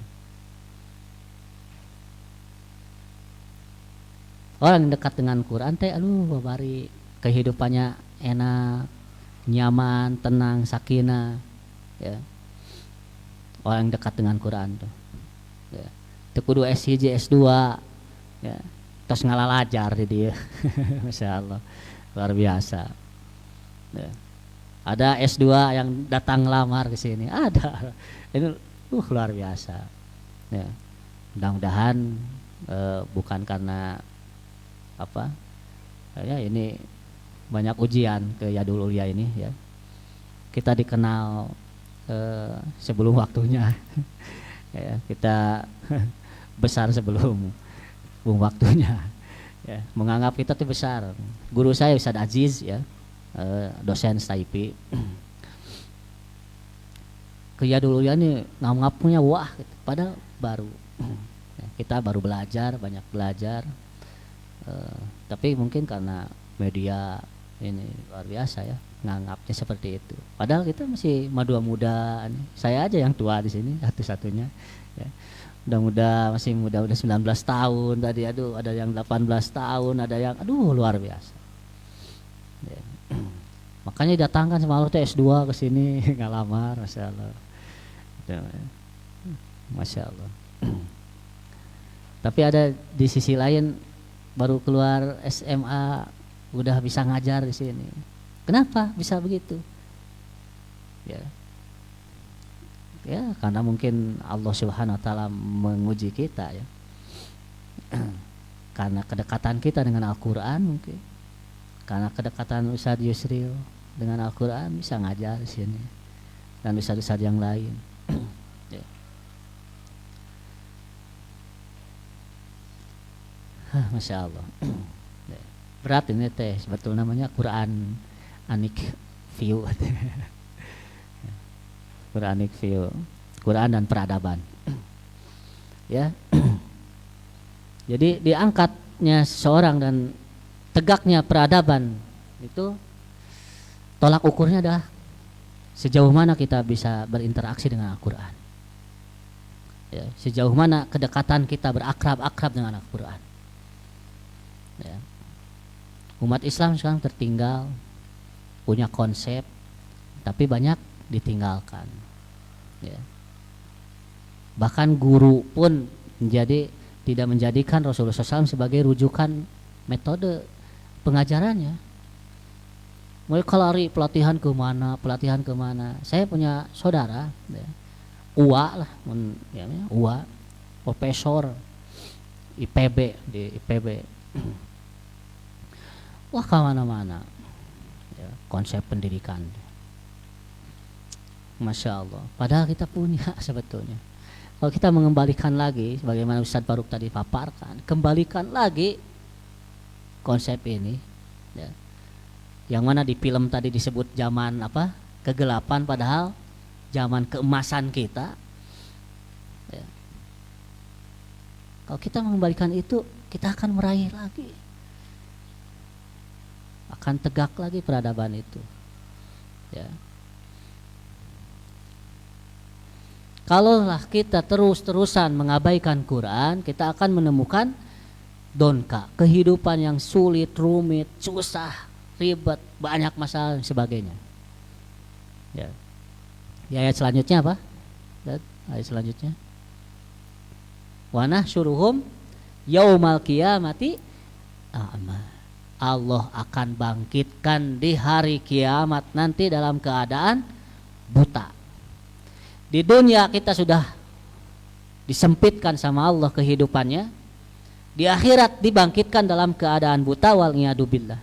Orang yang dekat dengan Quran teh aduh babari kehidupannya enak, nyaman, tenang, sakinah. Ya. Orang yang dekat dengan Quran tuh. Ya. Teu kudu S1, S2. Ya. Terus ngalalajar di dia. Masya Allah. Luar biasa. Ya. Ada S2 yang datang ngelamar ke sini, ada. Ini luar biasa. Ya. Mudah-mudahan bukan karena apa? Ya ini banyak ujian ke Yadul Ulia ini ya. Kita dikenal sebelum waktunya. Ya, kita besar sebelum waktunya. Ya, menganggap kita tuh besar. Guru saya Ustaz Aziz ya. Dosen Staipi Kaya dulu ya nih ngap-ngapnya wah gitu. Padahal baru kita baru belajar, banyak belajar, tapi mungkin karena media ini luar biasa ya nganggapnya seperti itu, padahal kita masih muda, saya aja yang tua di sini satu-satunya ya. Muda masih muda, udah 19 tahun tadi, aduh ada yang 18 tahun, ada yang aduh luar biasa ya. Makanya datangkan sama Allah tuh S2 ke sini ngalamar, Masya Allah. Masya Allah. Tapi ada di sisi lain baru keluar SMA udah bisa ngajar di sini. Kenapa bisa begitu? Ya. Ya, karena mungkin Allah Subhanahu wa taala menguji kita ya. Karena kedekatan kita dengan Al-Qur'an mungkin. Karena kedekatan Ustadz Yusril dengan Al-Qur'an bisa ngajar di sini dan ustadz-ustadz yang lain. Ya. Masya Allah. Berat ini teh, sebetulnya namanya Quran Anik View. Quranik View, Quran dan peradaban. Ya. Jadi diangkatnya seseorang dan tegaknya peradaban itu tolak ukurnya adalah sejauh mana kita bisa berinteraksi dengan Al-Quran ya, sejauh mana kedekatan kita berakrab dengan Al-Quran ya. Umat Islam sekarang tertinggal, punya konsep tapi banyak ditinggalkan ya. Bahkan guru pun tidak menjadikan Rasulullah SAW sebagai rujukan metode pengajarannya. Mulai lari pelatihan kemana. Saya punya saudara ya, UA lah, UA, profesor IPB di IPB. Wah kemana-mana ya, konsep pendidikan. Masya Allah. Padahal kita punya sebetulnya. Kalau kita mengembalikan lagi, sebagaimana Ustadz Faruk tadi paparkan, kembalikan lagi konsep ini ya. Yang mana di film tadi disebut zaman apa? Kegelapan, padahal zaman keemasan kita. Ya. Kalau kita mengembalikan itu, kita akan meraih lagi. Akan tegak lagi peradaban itu. Ya. Kalaulah kita terus-terusan mengabaikan Quran, kita akan menemukan donka, kehidupan yang sulit, rumit, susah, ribet, banyak masalah dan sebagainya. Ya. Di ayat selanjutnya apa? Lihat ayat selanjutnya. Wa nahsyuruhum yaumal qiyamati a'ma. Allah akan bangkitkan di hari kiamat nanti dalam keadaan buta. Di dunia kita sudah disempitkan sama Allah kehidupannya. Di akhirat dibangkitkan dalam keadaan buta, wal iyadu billah.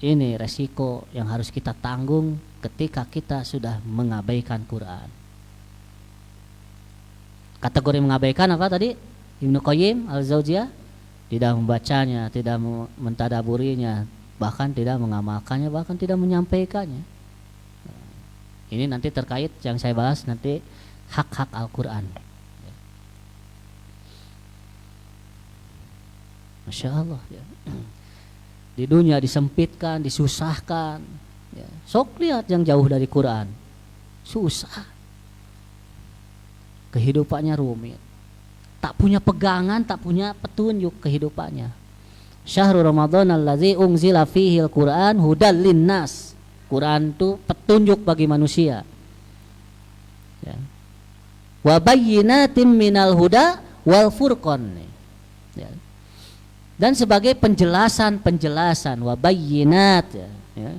Ini resiko yang harus kita tanggung ketika kita sudah mengabaikan Quran. Kategori mengabaikan apa tadi? Ibnu Qayyim Al-Jauziyah, tidak membacanya, tidak mentadaburinya, bahkan tidak mengamalkannya, bahkan tidak menyampaikannya. Ini nanti terkait yang saya bahas nanti, hak-hak Al-Quran. Masya Allah ya. Di dunia disempitkan, disusahkan ya. Sok lihat yang jauh dari Quran, susah, kehidupannya rumit, tak punya pegangan, tak punya petunjuk kehidupannya. Syahrul Ramadan allazi unzila fihi al-Quran hudal linnas. Quran itu petunjuk bagi manusia. Ya. Wa bayyinatin minal huda wal furqan. Ya. Dan sebagai penjelasan wa bayyinat ya. Ya.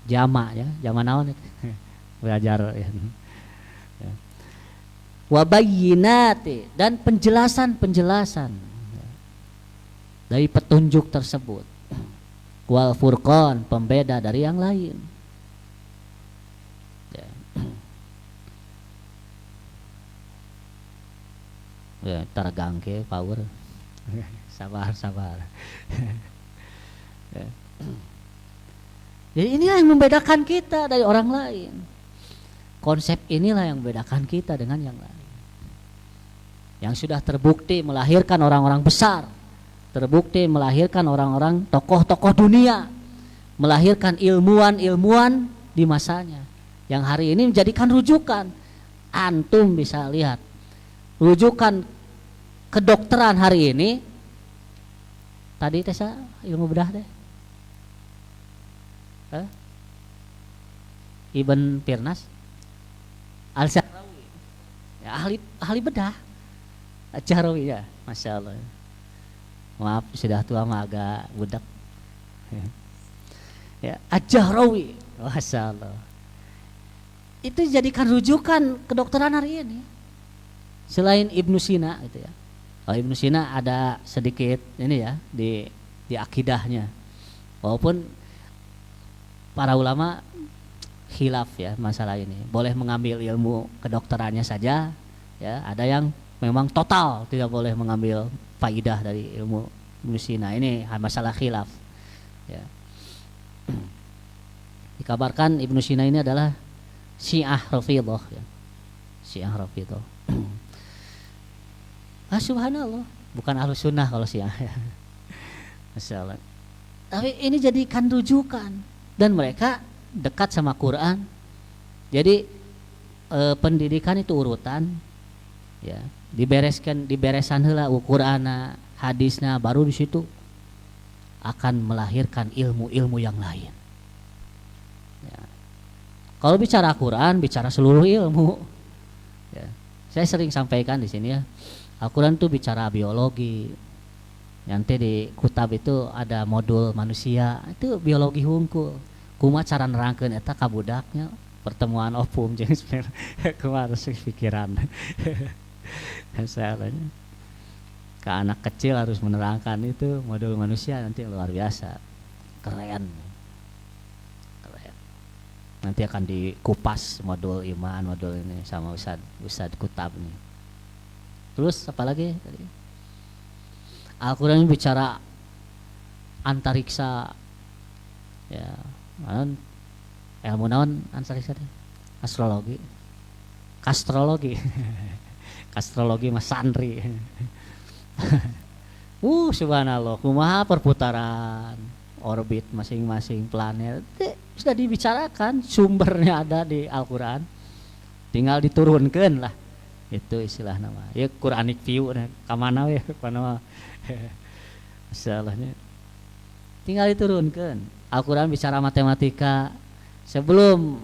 Jamak ya, jamak naon belajar ya. Ya. Wa bayyinat dan penjelasan ya. Dari petunjuk tersebut. Wal furqan, pembeda dari yang lain. Ya, taragang ke power. Sabar. Ya. Jadi inilah yang membedakan kita dari orang lain. Konsep inilah yang membedakan kita dengan yang lain. Yang sudah terbukti melahirkan orang-orang besar, terbukti melahirkan orang-orang tokoh-tokoh dunia, melahirkan ilmuwan-ilmuwan di masanya, yang hari ini menjadikan rujukan. Antum bisa lihat rujukan kedokteran hari ini. Tadi Tesa ilmu bedah deh, Ibn Firnas Al-Syahrawi ya, ahli bedah Al-Syahrawi ya, Masya Allah. Maaf sudah tua mah agak budak ya, Al-Syahrawi, Masya Allah. Itu dijadikan rujukan kedokteran hari ini. Selain Ibnu Sina gitu ya. Ibnu Sina ada sedikit ini ya di akidahnya. Walaupun para ulama khilaf ya masalah ini. Boleh mengambil ilmu kedokterannya saja ya, ada yang memang total tidak boleh mengambil faidah dari ilmu Ibnu Sina. Ini masalah khilaf. Ya. Dikabarkan Ibnu Sina ini adalah Syiah Rafidhah ya. Syiah Rafidhah. Subhanallah, bukan Ahlus Sunnah kalau Syiah ya. Masya Allah. Tapi ini jadikan rujukan dan mereka dekat sama Quran. Jadi pendidikan itu urutan ya, diberesan heula Qur'ana, hadisna, baru di situ akan melahirkan ilmu-ilmu yang lain. Ya. Kalau bicara Quran, bicara seluruh ilmu. Ya. Saya sering sampaikan di sini ya. Al-Quran itu bicara biologi. Nanti di kutab itu ada modul manusia, itu biologi hungkul. Kumaha cara nerangkeun eta ka budaknya, pertemuan opung jeung kumaha harus pikiran. Masalahnya ke anak kecil harus menerangkan itu modul manusia, nanti luar biasa. Keren. Nanti akan dikupas modul iman, modul ini sama Ustad kutab nih. Terus apalagi tadi? Al-Quran bicara antariksa ya, ilmu naon antariksa teh? Astrologi, kastrologi, kastrologi mas santri. Subhanallah, kumaha perputaran orbit masing-masing planet sudah dibicarakan, sumbernya ada di Al-Quran, tinggal diturunkan lah, itu istilah nama ya Quranic view kamana ya kamana masalahnya tinggal diturunkan. Al-Quran bicara matematika sebelum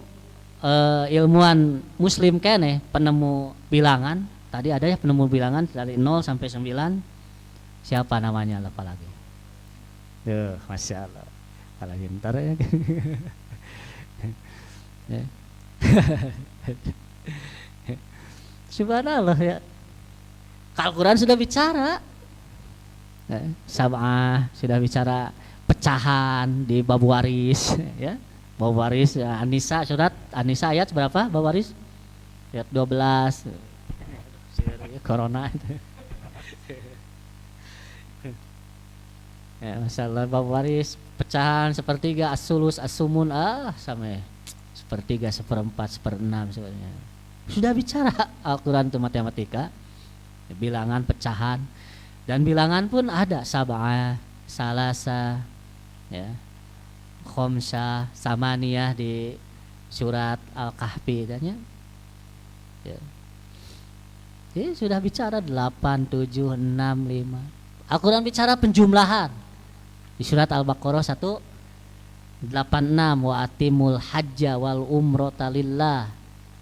ilmuwan muslim kene penemu bilangan, tadi ada ya penemu bilangan dari 0 sampai 9, siapa namanya lupa lagi. Masya Allah, apalagi ntar ya. Subhanallah ya, Al-Quran sudah bicara, Sab'ah sudah bicara pecahan di bab waris ya. Bab waris An-Nisa, surat An-Nisa ayat berapa bab waris? Ayat 12. Corona itu. Ya, masalah bab waris, pecahan sepertiga, as-sulus, as-sumun, sampai sepertiga, seperempat, seperenam sebenarnya. Sudah bicara Al-Quran itu matematika, bilangan, pecahan, dan bilangan pun ada sab'ah, salasa, ya, khomsah, samaniyah di surat Al-Kahfi dan ya. Jadi sudah bicara 8, 7, 6, 5. Al-Quran bicara penjumlahan di surat Al-Baqarah 186, wa atimul hajja wal umrata lillah.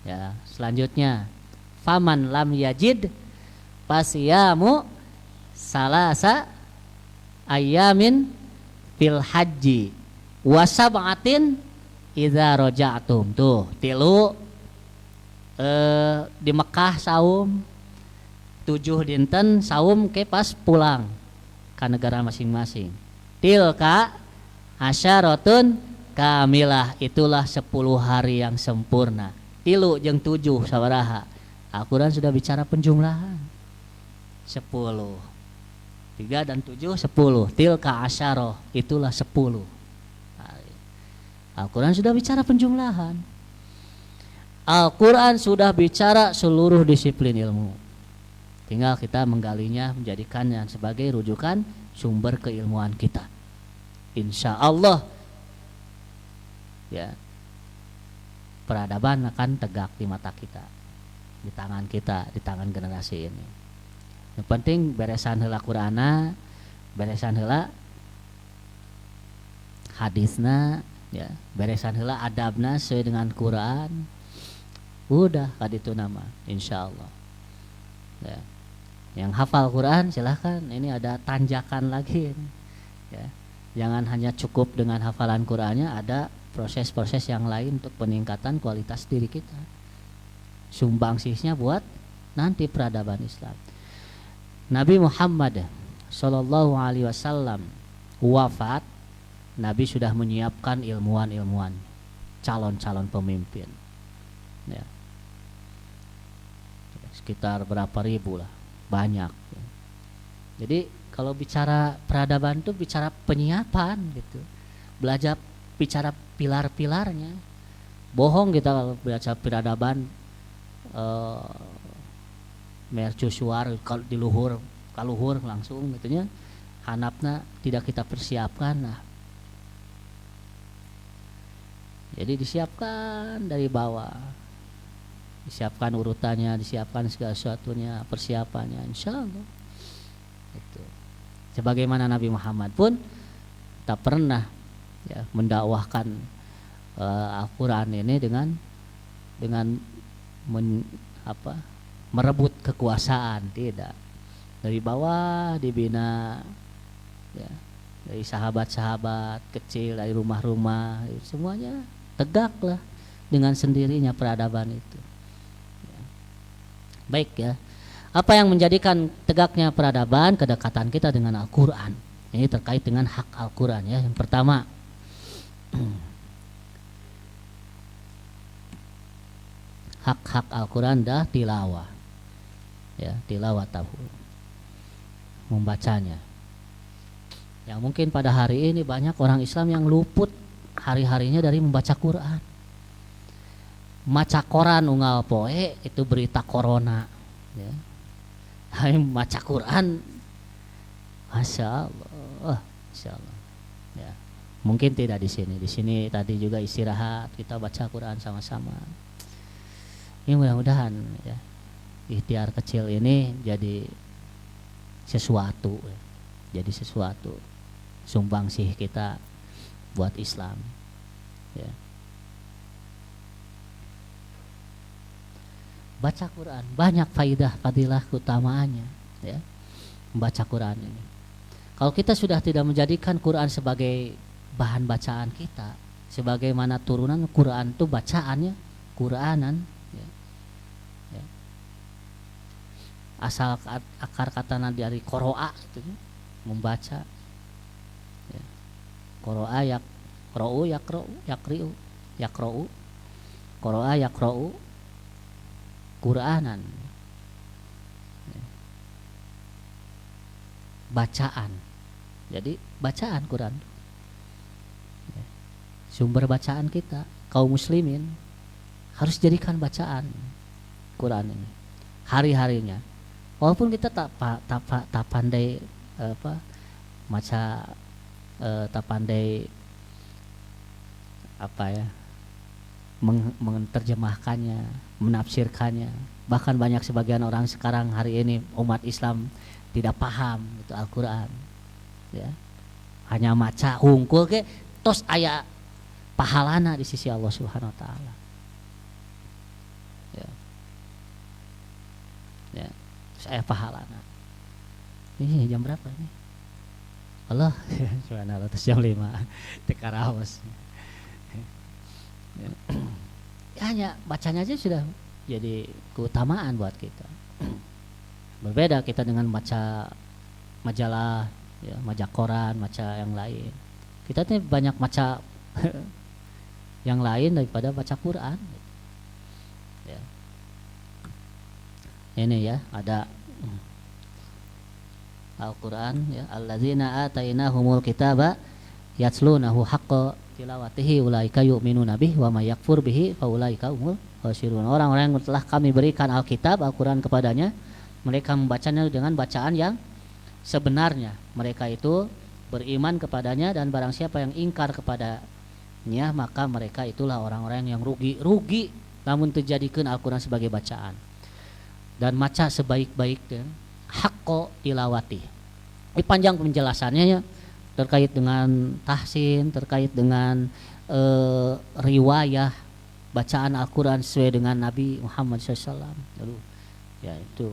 Ya, selanjutnya faman lam yajid fasyamu salasa ayamin fil haji wa sab'atin idza raja'tum. Tuh, tilu di Mekah saum, 7 dinten saum ke pas pulang ke negara masing-masing. Tilka asyaratun kamilah, itulah 10 hari yang sempurna. Tilu jeung 7 sabaraha. Al-Quran sudah bicara penjumlahan 10. 3 dan 7 10. Tilka asyarah, itulah 10. Al-Quran sudah bicara penjumlahan. Al-Quran sudah bicara seluruh disiplin ilmu. Tinggal kita menggalinya, menjadikannya sebagai rujukan sumber keilmuan kita. Insya Allah ya, peradaban akan tegak di mata kita, di tangan kita, di tangan generasi ini. Yang penting beresan heula Qur'ana, beresan heula hadisna, ya, beresan heula adabna sesuai dengan Quran. Udah kaditu nama, insya Allah. Ya. Yang hafal Quran silahkan, ini ada tanjakan lagi ini. Ya. Jangan hanya cukup dengan hafalan Qurannya, ada proses-proses yang lain untuk peningkatan kualitas diri kita. Sumbangsihnya buat nanti peradaban Islam. Nabi Muhammad Sallallahu Alaihi Wasallam wafat, Nabi sudah menyiapkan ilmuwan-ilmuwan, calon-calon pemimpin. Ya. Sekitar berapa ribu lah, banyak. Jadi kalau bicara peradaban itu bicara penyiapan gitu, belajar bicara pilar-pilarnya. Bohong kita kalau baca peradaban mercusuar kalau di luhur kaluhur langsung gitunya, hanapna tidak kita persiapkan. Nah, jadi disiapkan dari bawah, disiapkan urutannya, disiapkan segala sesuatunya, persiapannya, insya Allah. Itu sebagaimana Nabi Muhammad pun tak pernah ya mendakwahkan Al-Quran ini dengan merebut kekuasaan, tidak. Dari bawah dibina ya, dari sahabat-sahabat kecil, dari rumah-rumah, semuanya tegaklah dengan sendirinya peradaban itu ya. Baik ya, apa yang menjadikan tegaknya peradaban? Kedekatan kita dengan Al-Quran. Ini terkait dengan hak Al-Quran ya. Yang pertama, hak-hak Al-Quran dah tilawah ya, tilawah tahu, membacanya Ya mungkin pada hari ini banyak orang Islam yang luput hari-harinya dari membaca Quran. Maca koran unggal poe itu berita corona, ya. Tapi maca Quran, masya Allah, masya Allah. Ya. Mungkin tidak di sini. Di sini tadi juga istirahat, kita baca Quran sama-sama. Ini mudah-mudahan ya, ikhtiar kecil ini jadi sesuatu, ya. Jadi sesuatu sumbangsih kita buat Islam, ya. Baca Quran banyak faidah, fadilah, keutamaannya, ya. Membaca Quran ini. Kalau kita sudah tidak menjadikan Quran sebagai bahan bacaan kita, sebagaimana turunan Quran itu bacaannya Quranan, ya. Ya. Asal akar kata dari qoro'a itu, membaca, ya. Qoro'a yaqra'u yaqri'u yaqra'u qoro'a yaqra'u Quranan, ya. Bacaan, jadi bacaan Quran, ya. Sumber bacaan kita kaum muslimin harus jadikan bacaan Quran ini hari-harinya, walaupun kita tak pandai maca, tak pandai menerjemahkannya, menafsirkannya. Bahkan banyak sebagian orang sekarang hari ini umat Islam tidak paham itu Al-Quran, ya. Hanya maca hungkul ke tos aya pahalana di sisi Allah Subhanahu wa taala, ya. Ya, saya pahalana. Ini jam berapa nih? Allah, subhanallah, terus jam 5 tekaraos. Ya. Hanya bacanya aja sudah jadi keutamaan buat kita. Berbeda kita dengan baca majalah, ya, majalah koran, baca yang lain. Kita tuh banyak baca yang lain daripada baca Quran. Ya. Ini ya, ada Al-Quran, ya, alladzina atainahumul kitaba yatslunahu haqqa tilawatihi ulaika yu'minuna bihi wa may yakfur bihi fa ulaika humul khasirun. Orang-orang yang telah kami berikan Alkitab, Al-Quran kepadanya, mereka membacanya dengan bacaan yang sebenarnya. Mereka itu beriman kepadanya, dan barang siapa yang ingkar kepadanya maka mereka itulah orang-orang yang rugi namun terjadikan Al-Quran sebagai bacaan dan maca sebaik-baiknya haqqo tilawati. Ini panjang penjelasannya ya, terkait dengan tahsin, terkait dengan riwayah bacaan Al-Quran sesuai dengan Nabi Muhammad SAW. Aduh, ya itu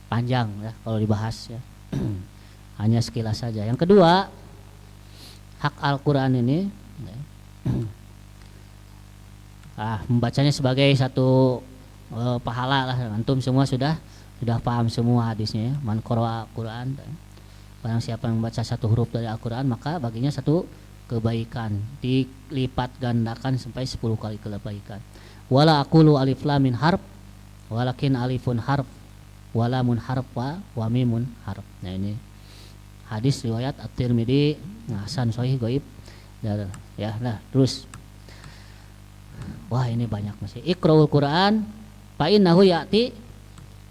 panjang ya kalau dibahas ya. Hanya sekilas saja. Yang kedua, hak Al-Quran ini membacanya sebagai satu pahala lah. Antum semua sudah paham semua hadisnya ya. Man qara'a Quran, barang siapa yang membaca satu huruf dari Al-Quran maka baginya satu kebaikan, dilipat gandakan sampai 10 kali kebaikan. Wala aqulu alif lam min harf walakin alifun harf wala mun harf wa mimun harf. Nah ini hadis riwayat At-Tirmidzi, hasan sahih gaib. Ya lah, terus wah ini banyak masih. Iqra'ul Quran fa innahu ya'ti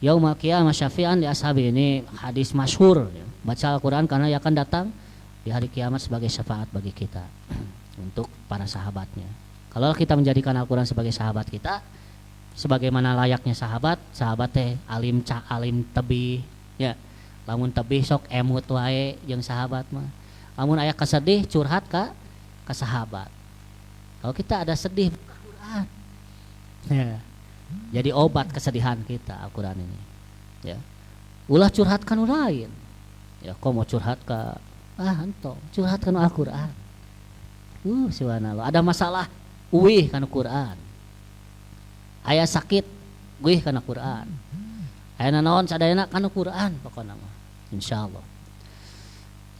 yaumal qiyamah syafi'an li ashabi. Ini hadis masyhur ya. Baca Al-Quran karena ia akan datang di hari kiamat sebagai syafaat bagi kita untuk para sahabatnya. Kalau kita menjadikan Al-Quran sebagai sahabat kita, sebagaimana layaknya sahabat teh alim tebih ya. Lamun tebih sok emut wae jeung sahabat mah. Lamun aya kesedih curhat ka sahabat. Kalau kita ada sedih Al-Quran, ya, jadi obat kesedihan kita Al-Quran ini. Ya, ulah curhatkan orang lain. Ya, kok mau curhat ke ento curhatkan Al-Quran. Subhanallah. Ada masalah, uih kana Quran. Aya sakit, uih kana Quran. Aya nanaon sadayana kana Quran pokona mah. Insyaallah.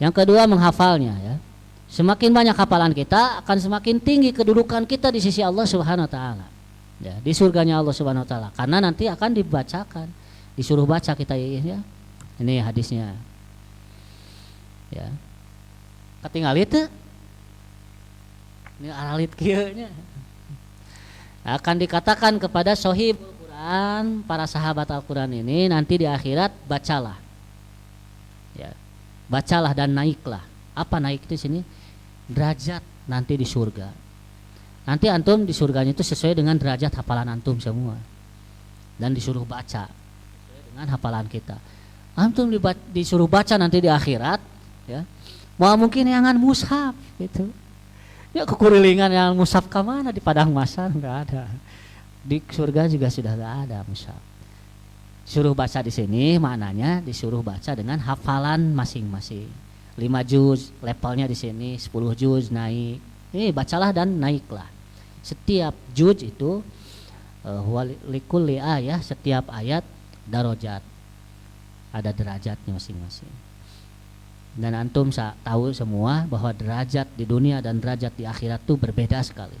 Yang kedua, menghafalnya ya. Semakin banyak hafalan kita akan semakin tinggi kedudukan kita di sisi Allah Subhanahu wa taala. Ya, di surganya Allah Subhanahu wa taala. Karena nanti akan dibacakan, disuruh baca kita ya. Ini hadisnya. Ya. ketinggalit teu? Ini aralit kieu nya. Akan dikatakan kepada sohib Al-Quran, para sahabat Al-Quran ini nanti di akhirat bacalah. Ya. Bacalah dan naiklah. Apa naik di sini? Derajat nanti di surga. Nanti antum di surganya itu sesuai dengan derajat hafalan antum semua. Dan disuruh baca sesuai dengan hafalan kita. Antum disuruh baca nanti di akhirat, ya. Mau mungkin yangan mushaf gitu. Ya kekurilingan yang mushaf ke mana di padang mahsyar enggak ada. Di surga juga sudah enggak ada mushaf. Suruh baca di sini maknanya disuruh baca dengan hafalan masing-masing. 5 juz levelnya di sini, 10 juz naik. Ini bacalah dan naiklah. Setiap juz itu likulli ayah, setiap ayat darajat. Ada derajatnya masing-masing. Dan antum tahu semua bahwa derajat di dunia dan derajat di akhirat itu berbeda sekali.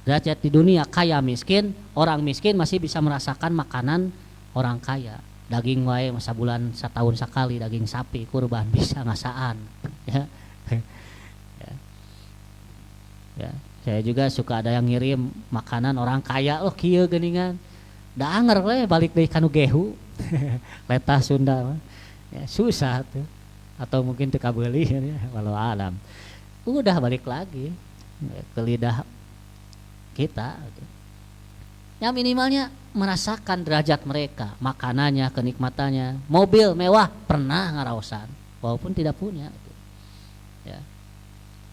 Derajat di dunia kaya miskin, orang miskin masih bisa merasakan makanan orang kaya. Daging wae masa bulan setahun sekali daging sapi kurban bisa ngasaan. Ya. Ya. Saya juga suka ada yang ngirim makanan orang kaya, kieu geuningan. Da anger we balik deui kanu gehu. Letah Sunda. Ya, susah tuh. Atau mungkin teka beli ya, walau alam. Udah balik lagi ke lidah kita. Ya minimalnya merasakan derajat mereka, makanannya, kenikmatannya, mobil mewah pernah ngaraosan, walaupun tidak punya. Ya.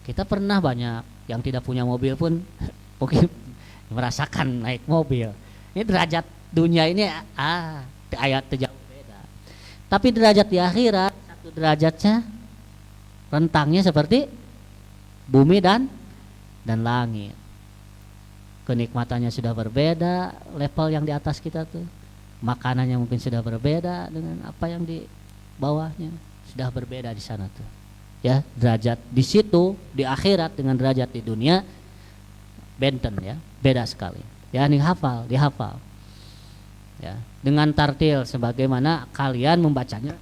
Kita pernah banyak yang tidak punya mobil pun mungkin merasakan naik mobil. Ini derajat dunia ini ayat jauh beda. Tapi derajat di akhirat derajatnya rentangnya seperti bumi dan langit. Kenikmatannya sudah berbeda, level yang di atas kita tuh. Makanannya mungkin sudah berbeda dengan apa yang di bawahnya, sudah berbeda di sana tuh. Ya, derajat di situ di akhirat dengan derajat di dunia benten ya, beda sekali. Ya, dihafal. Ya, dengan tartil sebagaimana kalian membacanya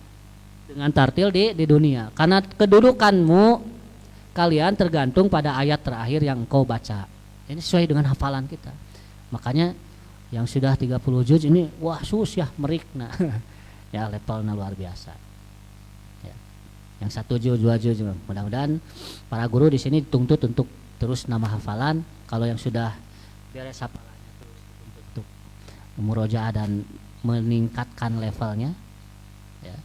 dengan tartil di dunia. Karena kedudukanmu kalian tergantung pada ayat terakhir yang engkau baca. Ini sesuai dengan hafalan kita. Makanya yang sudah 30 juz ini wah susah merikna. Ya levelnya luar biasa. Ya. Yang 1 juz, 2 juz mudah-mudahan para guru di sini dituntut untuk terus nama hafalan. Kalau yang sudah beres hafalannya terus dituntut untuk murojaah dan meningkatkan levelnya. Ya.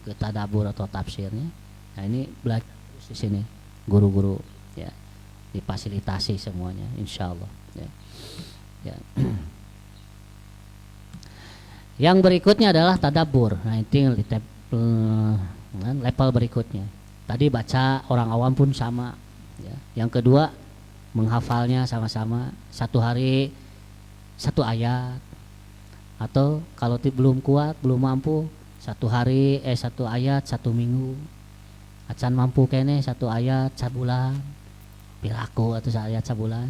Ke tadabbur atau tafsirnya. Nah ini belajar terus di sini guru-guru ya difasilitasi semuanya insyaallah ya. Ya. Yang berikutnya adalah tadabbur. Nah itu level berikutnya. Tadi baca orang awam pun sama ya. Yang kedua menghafalnya sama-sama satu hari satu ayat atau kalau belum kuat belum mampu satu hari satu ayat satu minggu acan mampu kene satu ayat sabulan piraku atau ayat sabulan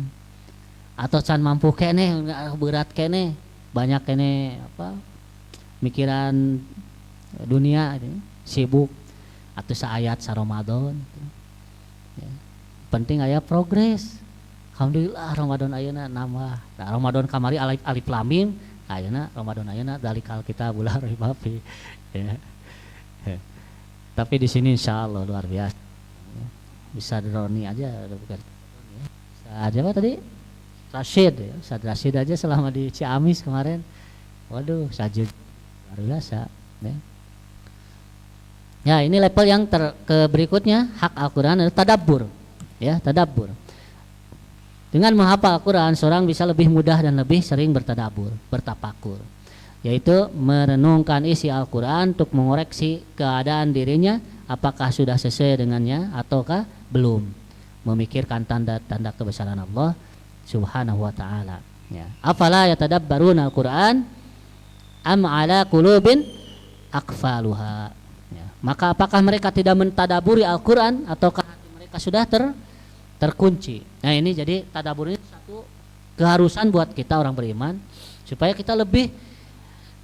atau can mampu kene berat kene banyak kene apa mikiran dunia sibuk atau saayat sa Ramadan ya. Penting aya progres. Alhamdulillah Ramadan ayeuna nambah. Nah, Ramadan kamari alif lam mim ayeuna Ramadan ayeuna dalikal kita bulan ribafi. Ya. Tapi di sini insyaallah luar biasa. Bisa droni aja bukan. Bisa aja apa tadi? Rashid ya. Ustaz Rashid aja selama di Ciamis kemarin. Waduh, sajud luar biasa ya. Ya, ini level yang berikutnya hak Al-Qur'an adalah tadabbur. Ya, tadabbur. Dengan menghafal Al-Qur'an seorang bisa lebih mudah dan lebih sering bertadabbur, bertafakur. Yaitu merenungkan isi Al-Quran untuk mengoreksi keadaan dirinya apakah sudah sesuai dengannya ataukah belum, memikirkan tanda-tanda kebesaran Allah subhanahu wa ta'ala ya. Afala yatadabbaruna Al-Quran am ala qulubin aqfaluha ya. Maka apakah mereka tidak mentadaburi Al-Quran ataukah hati mereka sudah terkunci. Nah ini jadi tadabur ini satu keharusan buat kita orang beriman supaya kita lebih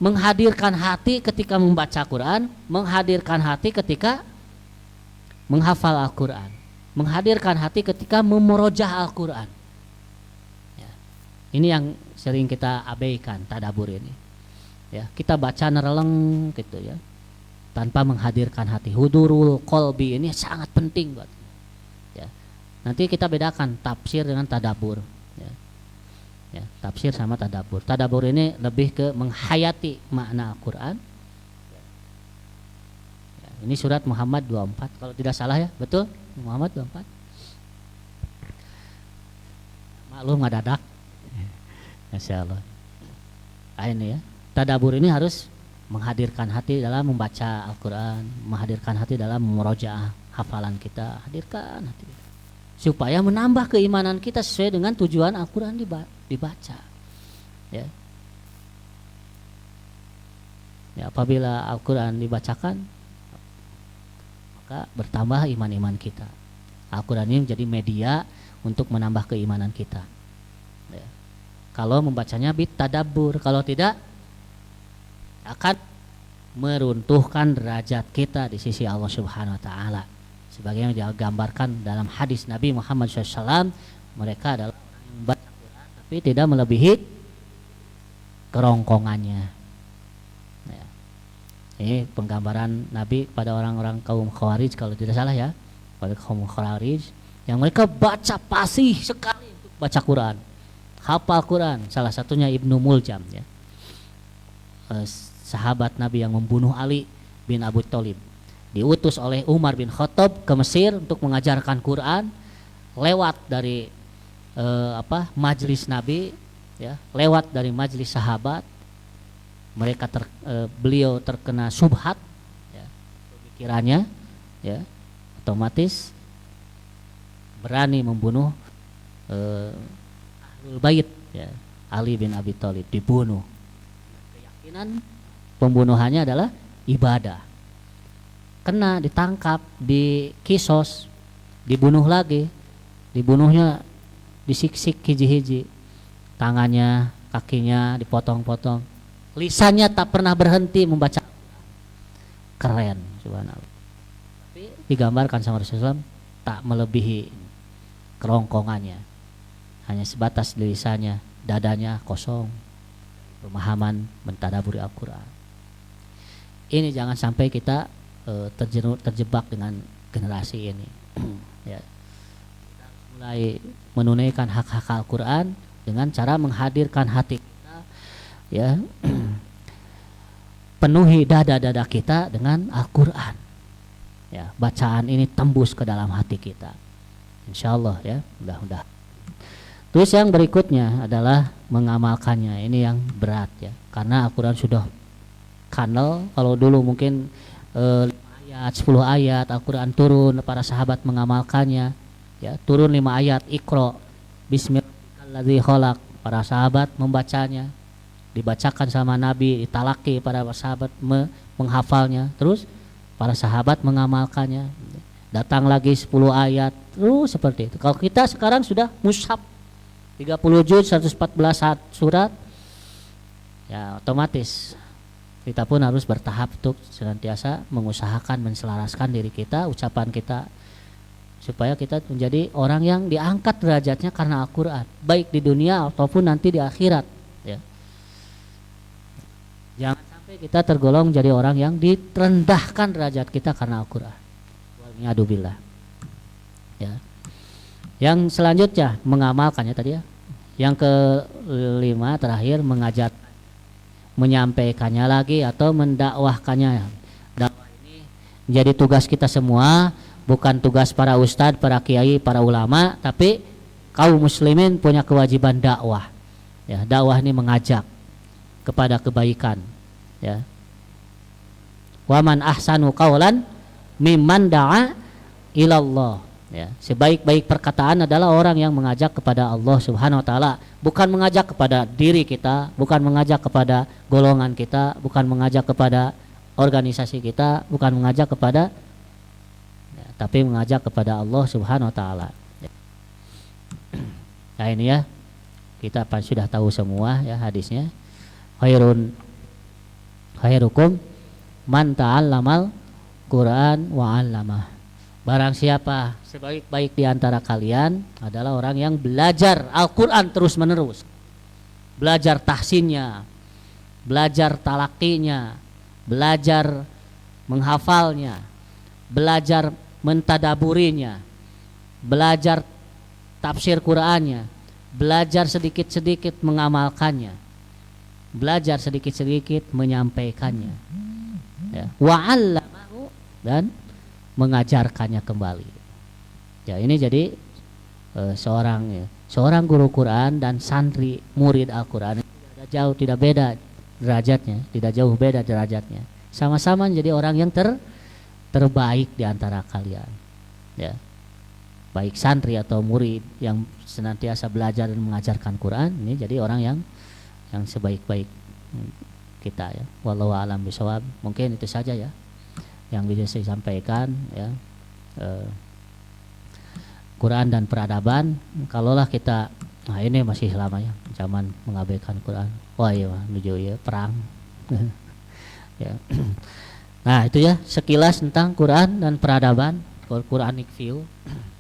menghadirkan hati ketika membaca Quran, menghadirkan hati ketika menghafal Al-Quran. menghadirkan hati ketika memurojaah Al-Quran. Ya. Ini yang sering kita abaikan, tadabur ini. Ya, kita baca nereleng gitu ya, tanpa menghadirkan hati. Hudurul qalbi ini sangat penting buat. Ya. Nanti kita bedakan tafsir dengan tadabur. Ya. Ya, tafsir sama tadabur. Tadabur ini lebih ke menghayati makna Al-Quran. Ya, ini surat Muhammad 24 kalau tidak salah ya, betul? Muhammad 24. Maklum ngadadak. Masya Allah. Nah, ini ya. Tadabur ini harus menghadirkan hati dalam membaca Al-Quran, menghadirkan hati dalam memurojaah hafalan kita, hadirkan hati kita. Supaya menambah keimanan kita sesuai dengan tujuan Al-Quran dibaca. Ya. Ya, apabila Al-Quran dibacakan, maka bertambah iman-iman kita. Al-Quran ini menjadi media untuk menambah keimanan kita. Ya. Kalau membacanya bitadabbur, kalau tidak akan meruntuhkan derajat kita di sisi Allah Subhanahu wa taala. Sebagaimana digambarkan dalam hadis Nabi Muhammad SAW, mereka adalah orang yang membaca Quran tapi tidak melebihi kerongkongannya. Ya. Ini penggambaran Nabi pada orang-orang kaum Khawarij kalau tidak salah ya, pada kaum Khawarij yang mereka baca fasih sekali untuk baca Quran, hafal Quran. Salah satunya Ibnu Muljam ya. Sahabat Nabi yang membunuh Ali bin Abi Thalib, diutus oleh Umar bin Khattab ke Mesir untuk mengajarkan Quran, lewat dari majelis Nabi ya, lewat dari majelis sahabat. Mereka beliau terkena subhat ya, pemikirannya ya, otomatis berani membunuh Ahlul Bait ya, Ali bin Abi Thalib dibunuh. Keyakinan pembunuhannya adalah ibadah. Kena ditangkap, dikisos, dibunuh lagi, dibunuhnya disiksik hiji-hiji, tangannya, kakinya dipotong-potong, lisannya tak pernah berhenti membaca. Keren, subhanallah. Tapi digambarkan sama Rasulullah tak melebihi kerongkongannya, hanya sebatas di lisannya, dadanya kosong, pemahaman mentadaburi Al-Quran. Ini jangan sampai kita terjebak dengan generasi ini. Ya. Kita mulai menunaikan hak-hak Al-Quran dengan cara menghadirkan hati kita, ya, penuhi dada-dada kita dengan Al-Quran. Ya, bacaan ini tembus ke dalam hati kita. Insya Allah ya, mudah-mudahan. Terus yang berikutnya adalah mengamalkannya. Ini yang berat ya, karena Al-Quran sudah kanal. Kalau dulu mungkin 5 ayat, 10 ayat Al-Quran turun, para sahabat mengamalkannya ya, turun 5 ayat Iqra bismillahirrahmanirrahim khalaq, para sahabat membacanya, dibacakan sama Nabi, ditalaki para sahabat menghafalnya, terus para sahabat mengamalkannya. Datang lagi 10 ayat, terus seperti itu. Kalau kita sekarang sudah mushaf 30 juz 114 surat ya, otomatis kita pun harus bertahap untuk senantiasa mengusahakan menselaraskan diri kita, ucapan kita, supaya kita menjadi orang yang diangkat derajatnya karena Al-Quran, baik di dunia ataupun nanti di akhirat ya. Jangan sampai kita tergolong jadi orang yang direndahkan derajat kita karena Al-Quran. Wal'iyadzubillah ya. Yang selanjutnya mengamalkannya tadi ya. Yang kelima terakhir mengajar, menyampaikannya lagi atau mendakwahkannya. Dakwah ini menjadi tugas kita semua, bukan tugas para ustadz, para kiai, para ulama, tapi kaum muslimin punya kewajiban dakwah. Ya, dakwah ini mengajak kepada kebaikan. Ya. Wa man ahsanu qaulan mimman da'a ilallah. Ya, sebaik-baik perkataan adalah orang yang mengajak kepada Allah Subhanahu wa taala, bukan mengajak kepada diri kita, bukan mengajak kepada golongan kita, bukan mengajak kepada organisasi kita, bukan mengajak kepada ya, tapi mengajak kepada Allah Subhanahu wa taala. Nah ini ya, kita sudah tahu semua ya hadisnya. Khairukum man ta'allamal Quran wa 'allamah Barang siapa sebaik-baik di antara kalian adalah orang yang belajar Al-Quran terus-menerus, belajar tahsinnya, belajar talaqinya, belajar menghafalnya, belajar mentadaburinya, belajar tafsir Qur'annya, belajar sedikit-sedikit mengamalkannya, belajar sedikit-sedikit menyampaikannya, ya. Wa'allamahu, dan mengajarkannya kembali. Ya, ini jadi seorang guru Quran dan santri murid Al-Quran tidak jauh, tidak beda derajatnya, tidak jauh beda derajatnya. Sama-sama menjadi orang yang terbaik di antara kalian. Ya. Baik santri atau murid yang senantiasa belajar dan mengajarkan Quran, ini jadi orang yang sebaik-baik kita, ya. Wallahu a'lam bishawab. Mungkin itu saja ya yang bisa saya sampaikan, ya. Quran dan peradaban, kalaulah kita, nah ini masih lama ya, zaman mengabaikan Quran. Wah iya, menuju ya perang. Ya. Nah itu ya sekilas tentang Quran dan peradaban, Quranic view.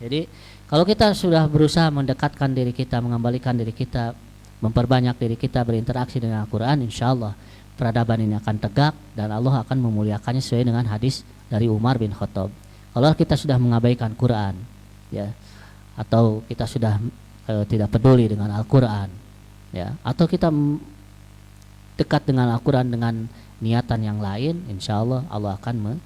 Jadi kalau kita sudah berusaha mendekatkan diri kita, mengembalikan diri kita, memperbanyak diri kita berinteraksi dengan Al-Quran, insya Allah peradaban ini akan tegak dan Allah akan memuliakannya sesuai dengan hadis dari Umar bin Khattab. Kalau kita sudah mengabaikan Quran, ya, atau kita sudah tidak peduli dengan Al-Quran, ya, atau kita dekat dengan Al-Quran dengan niatan yang lain, insya Allah Allah akan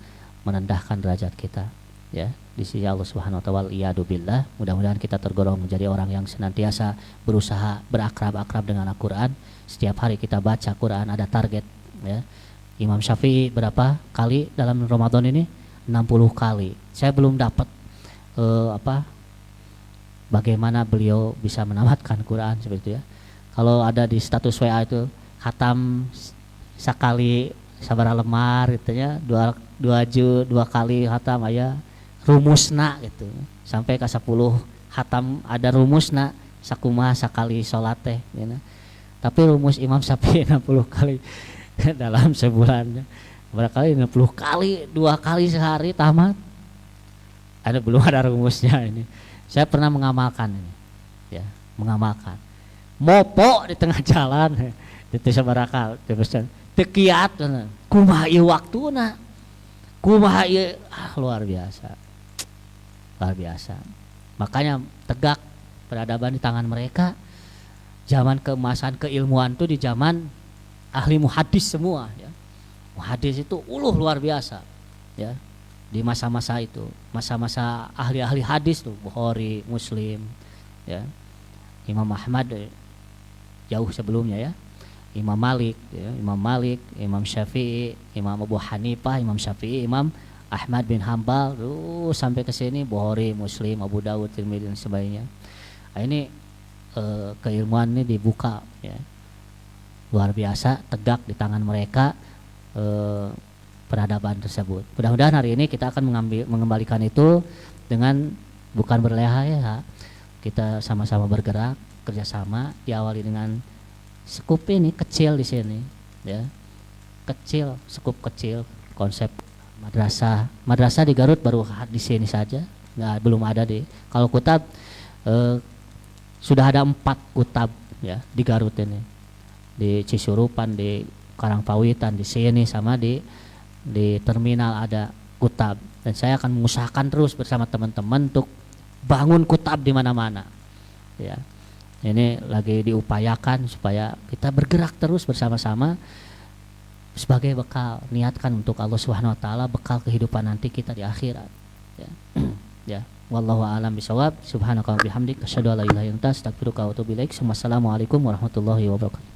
merendahkan derajat kita, ya, di sisi Allah Subhanahu wa taala. Iyadu billah. Mudah-mudahan kita tergolong menjadi orang yang senantiasa berusaha berakrab dengan Al-Quran. Setiap hari kita baca Quran ada target, ya. Imam Syafi'i berapa kali dalam Ramadan ini? 60 kali. Saya belum dapat bagaimana beliau bisa menamatkan Quran seperti itu, ya. Kalau ada di status WA itu khatam sekali sabara lemar gitu ya, dua kali khatam aya rumusna gitu. Sampai ke 10 khatam ada rumusna sakumaha sakali salat teh, ya. Tapi rumus Imam Syafi'i 60 kali dalam sebulan. Berkali 60 kali, 2 kali sehari tamat. Belum ada rumusnya ini. Saya pernah mengamalkan ini. Ya, mengamalkan. Mopo di tengah jalan itu sabarakal terus tekiat kumaha ieu waktuna. Kumaha ieu luar biasa. Luar biasa. Makanya tegak peradaban di tangan mereka. Zaman keemasan keilmuan itu di zaman ahli muhadis semua, ya. Muhadis itu luar biasa, ya. Di masa-masa itu, masa-masa ahli-ahli hadis tuh, Bukhari, Muslim, ya. Imam Ahmad jauh sebelumnya, ya. Imam Malik, ya. Imam Syafi'i, Imam Abu Hanifah, Imam Syafi'i, Imam Ahmad bin Hambal, sampai ke sini Bukhari, Muslim, Abu Dawud, Tirmidzi dan sebagainya. Nah, ini keilmuan ini dibuka, ya. Luar biasa, tegak di tangan mereka peradaban tersebut. Mudah-mudahan hari ini kita akan mengembalikan itu dengan bukan berleha, ya. Kita sama-sama bergerak, kerjasama, diawali dengan skup ini kecil di sini, ya. Kecil, skup kecil, konsep madrasah di Garut baru di sini saja, belum ada kalau kutab sudah ada 4 kutab, ya, di Garut ini, di Cisurupan, di Karangpawitan, di sini sama di terminal ada kutab, dan saya akan mengusahakan terus bersama teman-teman untuk bangun kutab di mana-mana, ya. Ini lagi diupayakan supaya kita bergerak terus bersama-sama sebagai bekal, niatkan untuk Allah Subhanahu wa taala bekal kehidupan nanti kita di akhirat, ya. Ya, wallahu a'lam bishawab. Subhanaka wa bihamdik asyhadu an la ilaha illa anta astaghfiruka wa atubu ilaik. Wassalamualaikum warahmatullahi wabarakatuh.